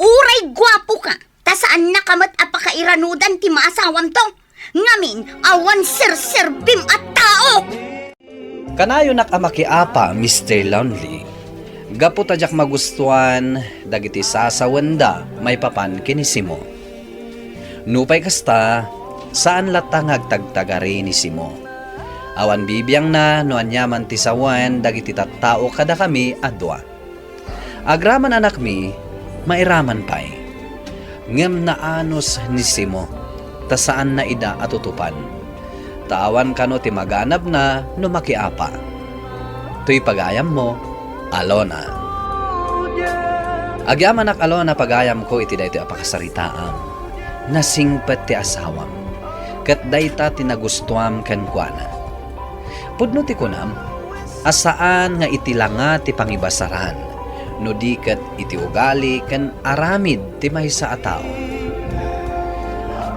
Uray gwapo ka! Tasaan na kamat apakairanudan ti maasawam to? Ngamin, awan sir-serbim at tao! Kanayo nak amakiapa, Mr. Lonely. Gapo tadyak magustuhan, dagiti sasawanda, may papan kinisimo. Nupay kasta, saan latangag tagtagari ni Simo. Awan bibiyang na, no anyaman ti sawan, dagiti tattao kada kami adwa. Agraman anak mi, mairaman pa'y. Ngem na anos ni Simo, ta saan na ida atutupan. Taawan kano ti maganap na no makiapa. Tuy pagayam mo, Alona. Agyaman ak Alona pagayam ko iti dayto apakasaritaam. Nasingpet ti asawam. Kat dayta tinagustuam ken kuana. Pudno ti kunam, asaan nga itilanga ti pangibasaran, no di kat iti ugali ken aramid ti maysa a tao.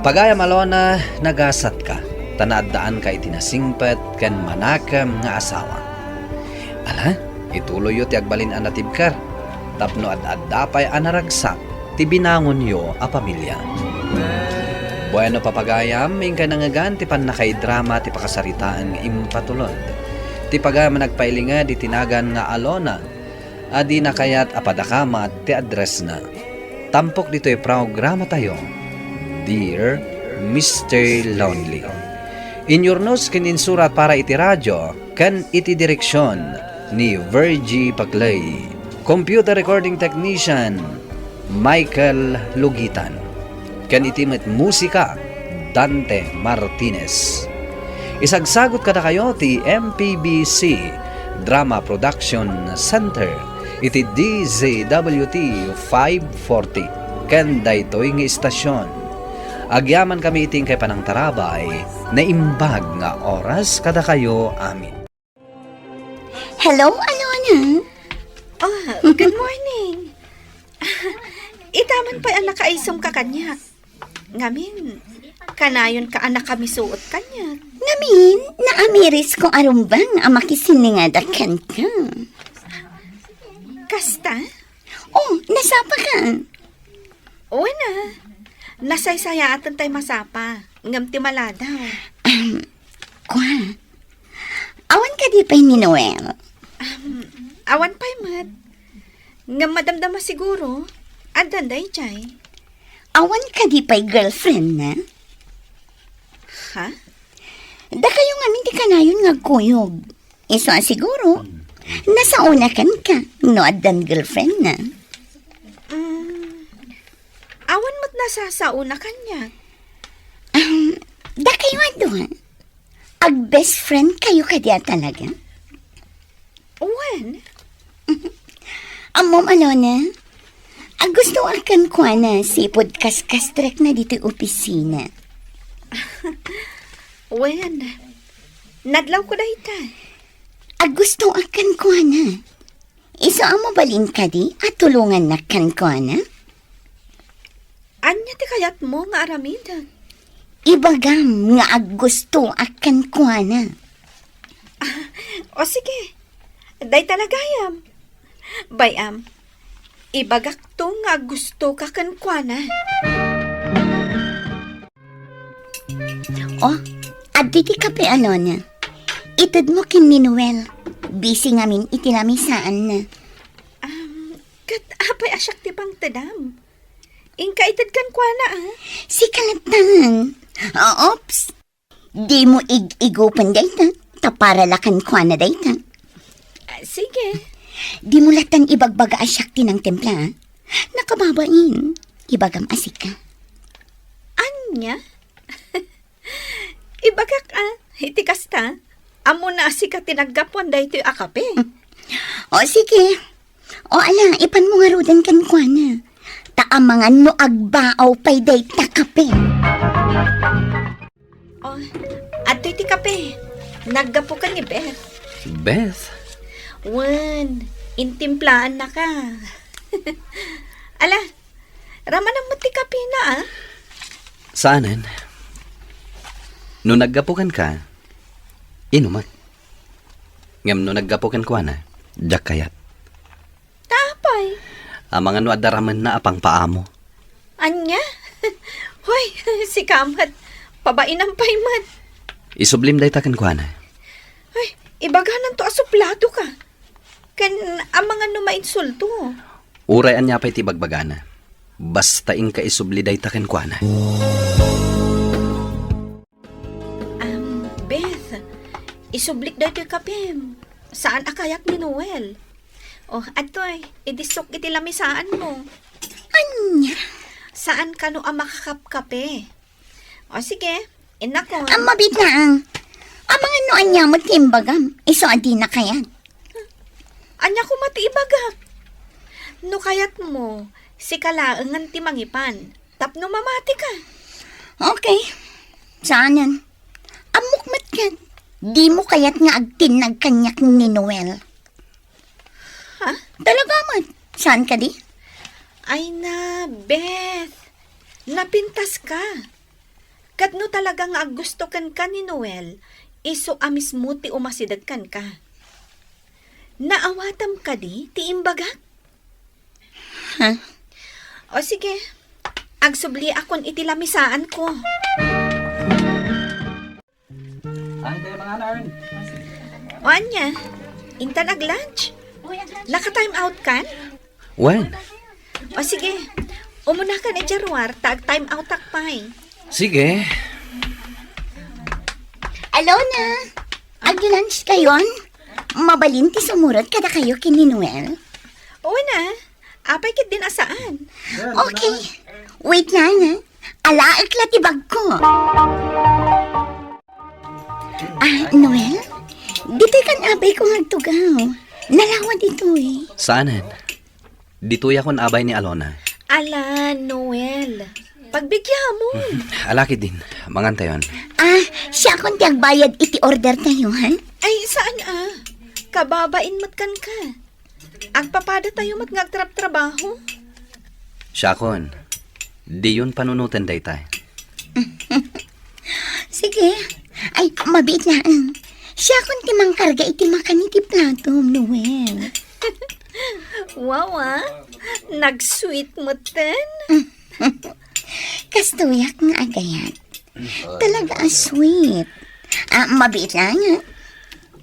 Pagayam Alona, nagasat ka, tanaddaan ka iti nasingpet ken manakam nga asawa. Ala, ituloy yo ti agbalin a natibkar, tapno ad-addapay a naragsak ti binangon yo a pamilya. Bueno papagayam, ingka nangagan ti panakaidrama ti pakasaritaan impatulod. Ti pagayam nagpailinga di tinagan nga Alona, adi na kayat apadakamat ti address na. Tampok dito'y programa tayo, Dear Mr. Lonely. Inyornos kininsurat para iti radyo, kan iti direksyon ni Virgie Paglay. Computer Recording Technician, Michael Lugitan. Kan itimet musika, Dante Martinez. Isagsagot kada kayo ti MPBC Drama Production Center iti DZWT 540 ken daytoy nga istasyon. Agyaman kami iting kay panang tarabay na imbag nga oras kada kayo amin. Hello, Alona? Good morning. Itaman pa ang nakaisom ka kanya. Ngamin, kanayon ka anak kami suot kanya. Ngamin, naamiris ko arumbang ang makisiningadakan ka. Kasta? Oh, nasapa ka. Oo na. Nasaysaya atan tayo masapa. Ngam ti maladaw. Kwa, awan ka di pa'y ni Noel. Awan pa'y mat. Ngam madamdama siguro. Adan day jay. Awan ka di pa'y girlfriend na. Ha? Da kayo nga hindi ka na yun ngagkuyog. Iso siguro, nasa una kan ka, no adan girlfriend na. Awan mo't nasasauna kanya. Da kayo ado ha? Ag best friend kayo ka diya talaga? When? Amom Alona, ag gusto akan ko na sipod kas-kastrek na dito opisina. When? Nadlaw ko na ita. Ag gusto akan ko na. Iso amo balin ka di at tulungan na kan ko na? Anya ti kayat mo nga aramida? Ibagam nga ag gusto akan ko na. O sige, day talagayam. Bayam, ibagak to nga gusto ka kankwana. Oh, aditi ka pe Alona. Itad mo kin ni Noel. Busy ngamin itinamisaan na. Kat apay asyak ti pang tadam. Ingka itad kankwana Si kalatan. Oops. Di mo ig-igupan dayta. Taparalakan ko na dayta. Sige. Di mo latan ibagbaga asyak ti ng templa. Nakababain. Ibagam asik ka. Anya? Ibagak iti kasta. Amo na asik ka tinaggapuan da ito'y akape. O sige. O ala, ipan mo nga rudan kan kwa na. Taamangan no agbaaw pa'y day takape. O, ato iti kape. Naggapo ka ni Beth. Beth? Wan, intimplaan na ka. Ala, rama na mo ti kape na Saanan? No naggapukan ka, inumat. Ngam no naggapukan ko na, jak kayat. Tapay. Mga no adaraman na apang paamo. Anya? Hoy, si Kamat. Pabainang payman. Isublim day takan ko na. Ay, ibaganan to asuplado ka. Kan ang mga numainsulto. Uray anya pa'y tibagbagana. Basta ing ka isubli day takan ko na. Beth, isublik daw ito'y kapim. Saan akayak ni Noel? Oh, atoy, idisok iti lamisaan mo. Anya? Saan ka no ang makakapkape? O sige, inako. Ang mabit na ang mga noan niya mo timbagam. Iso adi na kayat. Anya ko matiibagak. No kayat mo, si kalaangan ti mangipan. Tapno mamati ka. Okay. Saanan? Amukmat ka. Di mo kayat nga agtin nagkanyak ni Noel. Ha? Talaga man. Saan ka di? Ay na, Beth. Napintas ka. Kadno talaga nga gusto kan ka ni Noel, iso amis mo ti umasidagkan ka. Naawatam ka di, ti imbagak? Ha? O sige, agsubli akon iti lamisaan ko. O anya, inta nag-lunch? Naka-time out kan? When? O sige, umuna ka ni Jarwar, tag-time out takpay. Sige. Alona, ag-lunch kayon? Mabalinti sumurot kada kayo kini Noel? Oo na, apay kit din asaan. Okay. Wait lang Alaak latibag ko. Noel? Dito kan abay ko ngagtugaw. Nalawan dito Saanan? Dito'y akong abay ni Alona. Ala, Noel. Pagbigyan mo. Alaki din. Mangantayon. Siya akong tiyagbayad iti order tayo, ha? Ay, saan kababain matkan ka. Agpapada tayo mat ngagtrap-trabaho. Siakon. Di yun panunutan day tay. Sige. Ay, mabit na siya akong timang karga iti makaniti plato, Noel. Wow, nag-sweet mo ten. Kastuyak nga agayat. Talaga sweet. Mabit lang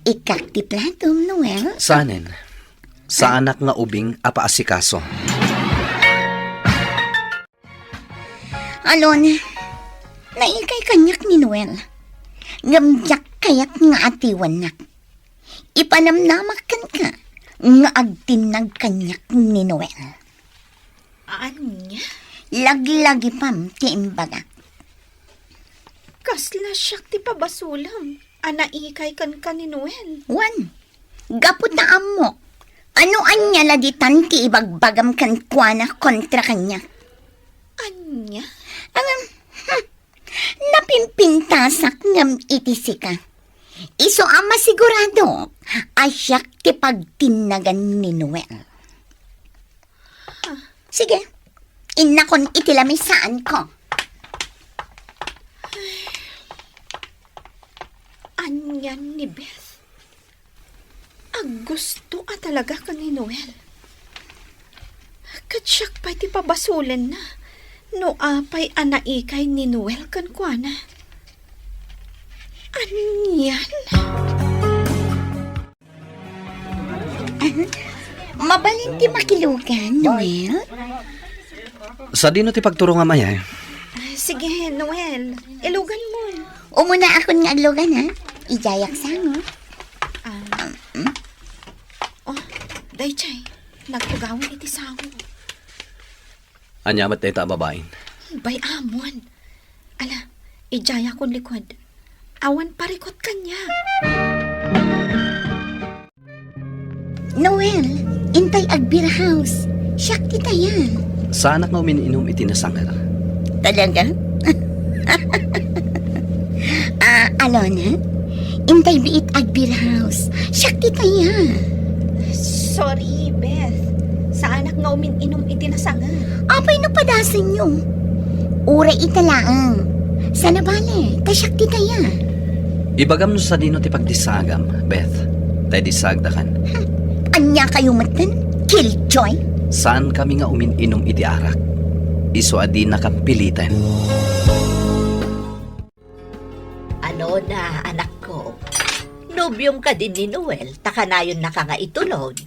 ikak ti plato, Noel. Saanin? Sa anak nga ubing apaasikaso. Alona, naikay kanyak ni Noel. Ngamyak kayat nga atiwan nak. Ipanamnamakan ka nga agtinag kanyak ni Noel. Anya? Lagi-lagi pam ti imbaga. Kasla siyak ti pabasulam. Anaikay kan ka ni Noel. Wan, gapot na amok. Ano anya laditan ti ibagbagam kan kuana kontra kanya? Anya? Napimpintasak ngam itisi ka. Iso ama sigurado asyak ti pagtinagan ni Noel. Sige, inakon itilamisaan ko. Anyan ni Beth. Gusto talaga ka ni Noel. Katsyak pa ti pabasulan na. No apay anaikay ni Noel kan kuana. Anyan? Mabalinti makilugan, Noel. Sa dino ti pagturo nga maya. Sige, Noel. Ilugan mo. Umuna akon nga aglugan, ha? Ijayak sango. Daychay, nagtugawan iti sawo. Anyamat day ta babain. Bay amon. Ala, ijaya kon likod. Awan parikot kanya. Noel, intay agbira house. Siyak kita yan. Sa anak nga umininom iti nasangal. Talaga? Alona, intay biit agbira house. Siyak kita yan. Sorry, Beth. Sa anak nga umininom iti nasangal. Apay no padasan nyo. Ura italaang. Sana bale, tasyak ti taya. Ibagam no sa dino ti pagdisagam, Beth. Tay disagdakan. Anya kayo matan? Killjoy? Saan kami nga umininom iti arak? Iso adi na kang pilitan. Ano na, anak ko? Nobyong ka din ni Noel, takanayon na ka nga itulod.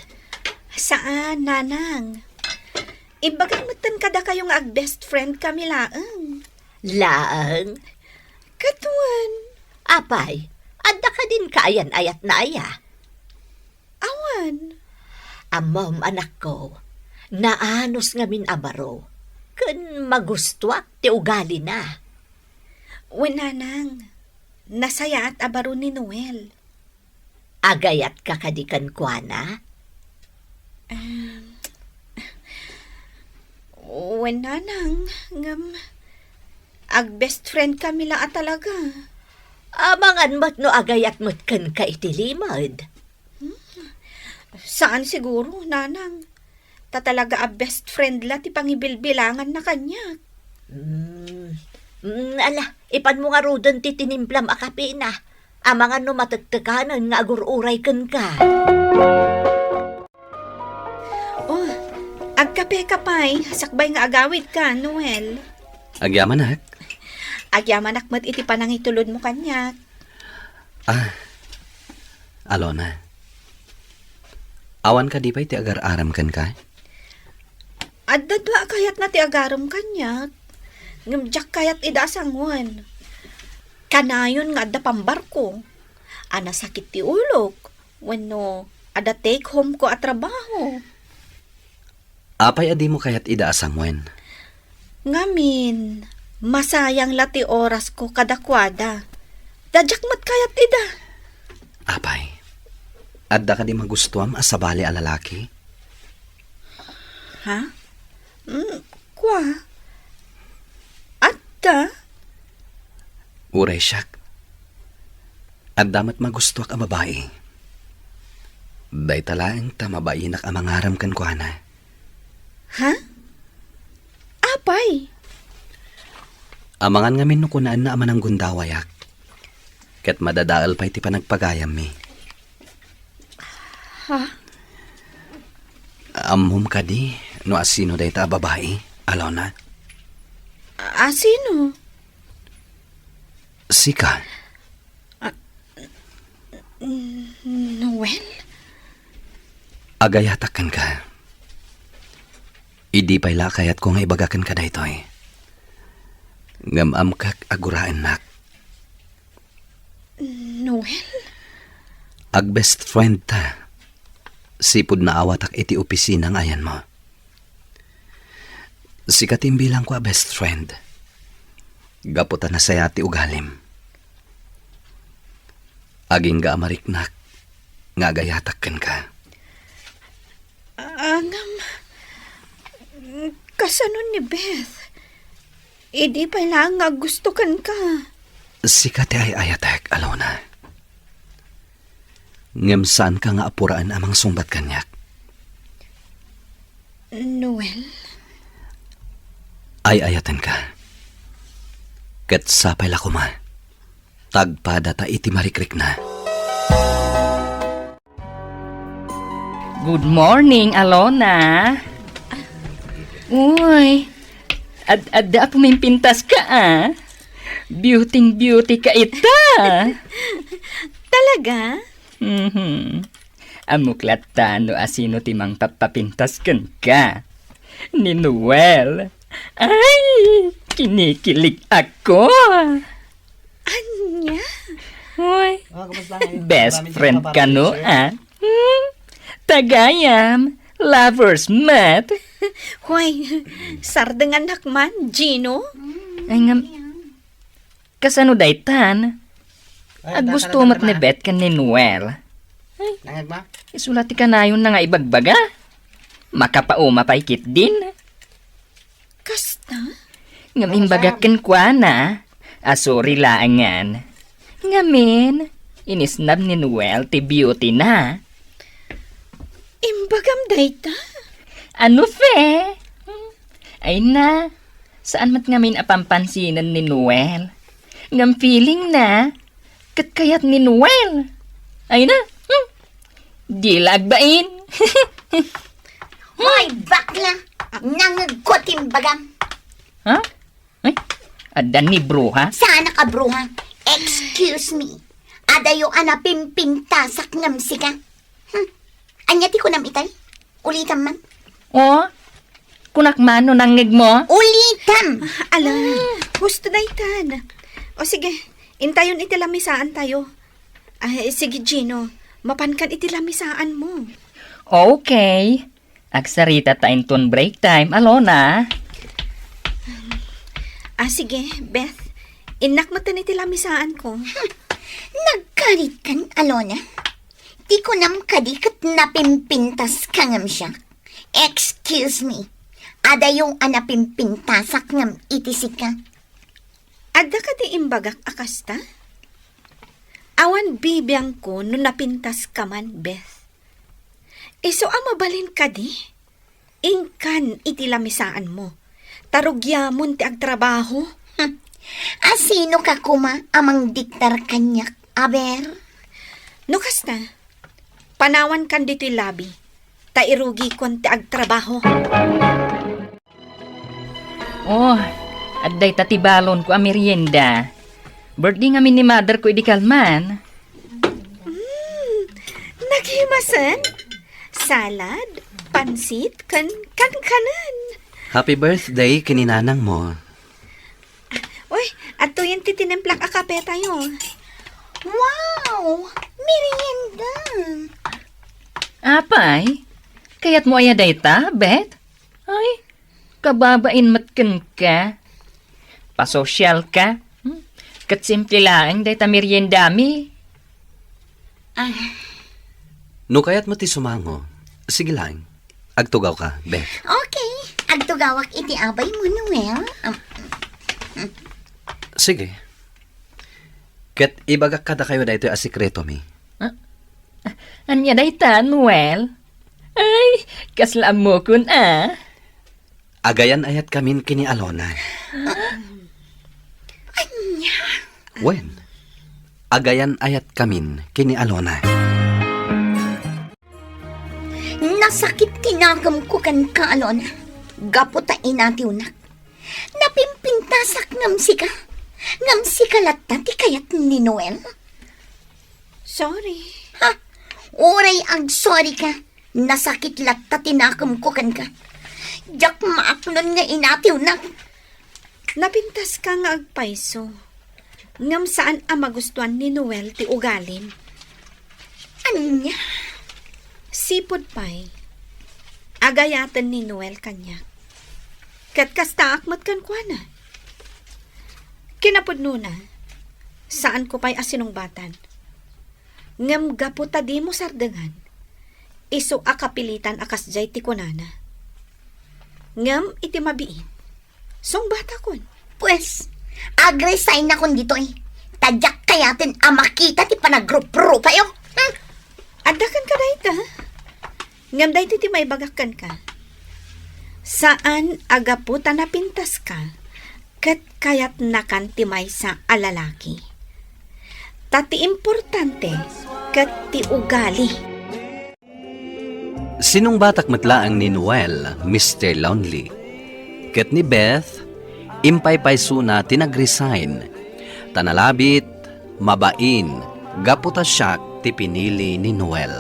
Saan, nanang? Imbagang matan kada kayong ag-best friend kami laang. Laang, Katuan, apay, adda ka din kaayan-ayat na aya. awan. Amom, anak ko, naanos nga min abaro, kun magustuak ti ugali na. Nanang, nasaya at abaro ni Noel. Agayat ka kadikan kwa na? Nanang, ag-best friend kami lang at talaga. Amangan mo't no agayat mo't kan ka itilimod. Saan siguro, nanang? Tatalaga a best friend la ti pangibilbilangan na kanya. Ala, ipan mo nga rodon ti tinimplam akapi na. Amangan no matagtaganan nga agururay kan ka. Oh, agkape ka pa'y, sakbay nga agawid ka, Noel. Agyaman nak. Agyaman akmat iti panangitulod mo kanya. Alona. Awan ka di pa iti agar-aram kan ka? Adda dwa kayat na ti agarom kanya. Ngamjak kayat idasangwan. Kanayon nga adda pambarko. Ana sakit ti ulok. Wenno, adda take home ko at trabaho. Apay adi mo kayat idaasang wen. Ngamin, masayang lati oras ko kadakwada. Dajak mat kayat ida. Apay, adda ka di magustuam asabali a lalaki? Ha? Kwa? Adda? Uray siyak. Adda mat magustuak a babae. Day talaeng tamabainak a mangaram kan kwa na. Ha? Apay? Amangan nga minukunaan na aman ang gundawayak. Ket madadaal pa iti panagpagayam mi. Ha? Amhum ka di, no asino day ta babae, Alona? Sino? Sika. Noel? Agayatakan ka. Idi pa'y lakayat ko nga ibagakan ka daytoy. Ngamam kak aguraan nak. Noel? Ag best friend ta. Sipud na awatak iti opisina ng ayan mo. Sikatim bilang ko a best friend. Gaputa na saya ti ugalim. Aging ga amariknak. Nga gayatakan ka. Angam, kasanon ni Beth. Idi pa lang nga gusto kan ka. Sikati ay ayatek, Alona. Ngem saan ka nga apuraan amang sumbat kanyak? Noel? Ay ayatan ka. Ket sapay la kuma. Tagpada ta iti marikrik na. Good morning, Alona. Uy, adda pumimpintas ka Beauty ka ita. Talaga? Amuklat no asino timang papapintas ka. Ni Noel. Ay, kinikilig ako. Anya? Uy, best friend ka no, Tagayam, lovers mat. Hoy, sardengan nakman, Gino? Ay nga, kasano daytan? Ag gusto mat ni Bet kan ni Noel. Ay, isulati ka na yun na nga ibagbaga. Makapauma pa ikit din. Kasta? Ngamimbagakin kwa na. Asuri laangan. Ngamin, inisnab ni Noel ti beauty na. Imbagam dayta? Ano fe? Ay na, saan mat ngamin apampansinan ni Noel? Ngam feeling na, katkayat ni Noel. Ay na, dilagbain. Hoy, bakla! Nangagkotim bagam. Ha? Ay, adan ni bruha? Sana ka, bruha? Excuse me. Adayo anapimpinta sa ngam sika. Anyati ko nam itay? Ulitam man? O, kunakmano nangig mo? Ulitam! Ala, gusto na itan. O sige, intayon itilamisaan tayo. Ay, sige Gino, mapankan itilamisaan mo. Okay. Agsarita ta inton break time, Alona. Sige, Beth, inak mo tan itilamisaan ko. Nagkarit kan, Alona. Di ko nam kadikat napimpintas ka ngam siya. Excuse me. Adayo anapimpintasak ngam itisika. Adda ka di imbagak akasta? Awan bibiyang ko no napintas ka man, Beth. Iso mabalin ka di? Ingkan itilamisaan mo. Tarugyamon ti agtrabaho. Asino ka kuma amang diktar kanyak, aber? No kasta, panawan kan dito'y labi. Tairugi kon ti agtrabaho. Oh, adday tatibalon ko a merienda. Birthday nga ni mother ko idikalman. Naghimasan? Salad, pansit, kanan. Happy birthday kininanang mo. Uy, ato yung titinimplak a kape tayo. Wow! Merienda! Apay, kayat mo aya dayta, Bet? Ay, kababain matken ka. Pasosyal ka. Kat simple lang dayta merienda mi. No kayat mo ti sumango. Sige lang. Agtugaw ka, Beth. Okay. Agtugawak iti abay mo, Noel. Sige. Ket ibagak kada kayo na ito asikreto mi. Anya dayta, Noel? Ay, kaslam mo kun Agayan ayat kamin kini Alona. Wen, agayan ayat kamin kini Alona. Nasakit tinagam ko kan ka, Alona. Gaputa inatiw na. Napimpintasak ngam sika. Ngam sika latta ti kayat ni Noel. Sorry. Ha? Oray ag sorry ka. Nasakit latta tinagam ko kan ka. Jak maaklon nga inatiw na. Napintas ka nga agpaiso. Ngam saan magustuhan ni Noel ti ugalin. Anya? Sipod pa'y. Agayatan ni Noel kanya. Kat kasta akmat kan kwa na. Kinapod nuna. Saan ko pa'y asinungbatan. Ngam gaputa di mo sardangan. Iso akapilitan akas jay ti kunana. Ngam iti mabiin. Song bata kon. Pues, agresign na kon dito eh. Tadyak kayatin makita ti panagrup-rup payo. Adakan ka dayta. Ngam dayta ti may bagakan ka. Saan agaputa na pintas ka, kat kayat nakan ti may sa alalaki. Tati importante, kat ti ugali. Sinong batak matlaang ni Noel, Mr. Lonely? Ket ni Beth, impay-paysuna tinag-resign. Tanalabit, mabain, gaputa siyak ti pinili ni Noel.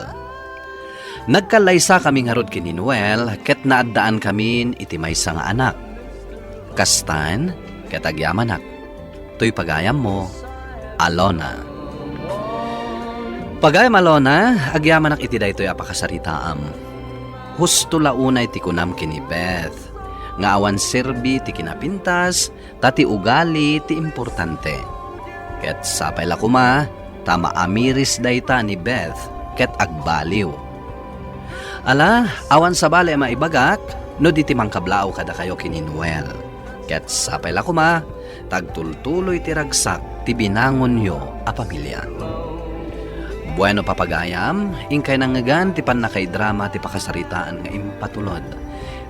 Nagkalaysa kaming harod kini Noel, ket naadaan kamin iti maysa nga anak. Kastan, ket agyamanak. To'y pagayam mo, Alona. Pagayam Alona, agyamanak iti daytoy apakasaritaam. Husto launay ti kunam kini Beth. Nga awan serbi ti kinapintas, tati ugali ti importante. Ket sapay lakuma, tama amiris dayta ni Beth, ket agbaliw. Ala, awan sa bale maibagak, no di ti mangkablao kada kayo kini Noel. Ket sapay lakuma, tagtultuloy ti ragsak ti binangon yo a pamilya. Bueno papagayam, ingkay nangagan ti panakay drama ti pakasaritaan nga impatulod.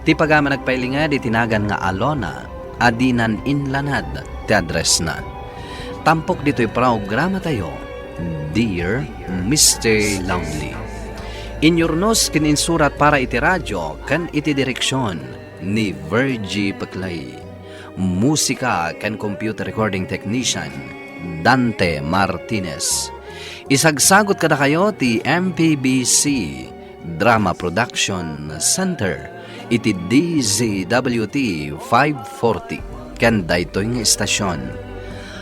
Ti pagama nagpailinga di tinagan nga Alona, adinan inlanad ti address na. Tampok dito'y programa tayo, Dear Mr. Lonely. Inyornos kininsurat para iti radyo kan iti direksyon ni Virgie Paclay. Musika kan computer recording technician Dante Martinez. Isagsagot kada kayo ti MPBC Drama Production Center iti DZWT 540 kan daytoy nga istasyon.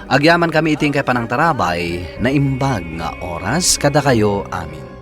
Agyaman kami iting kay panang tarabay na imbag nga oras kada kayo amin.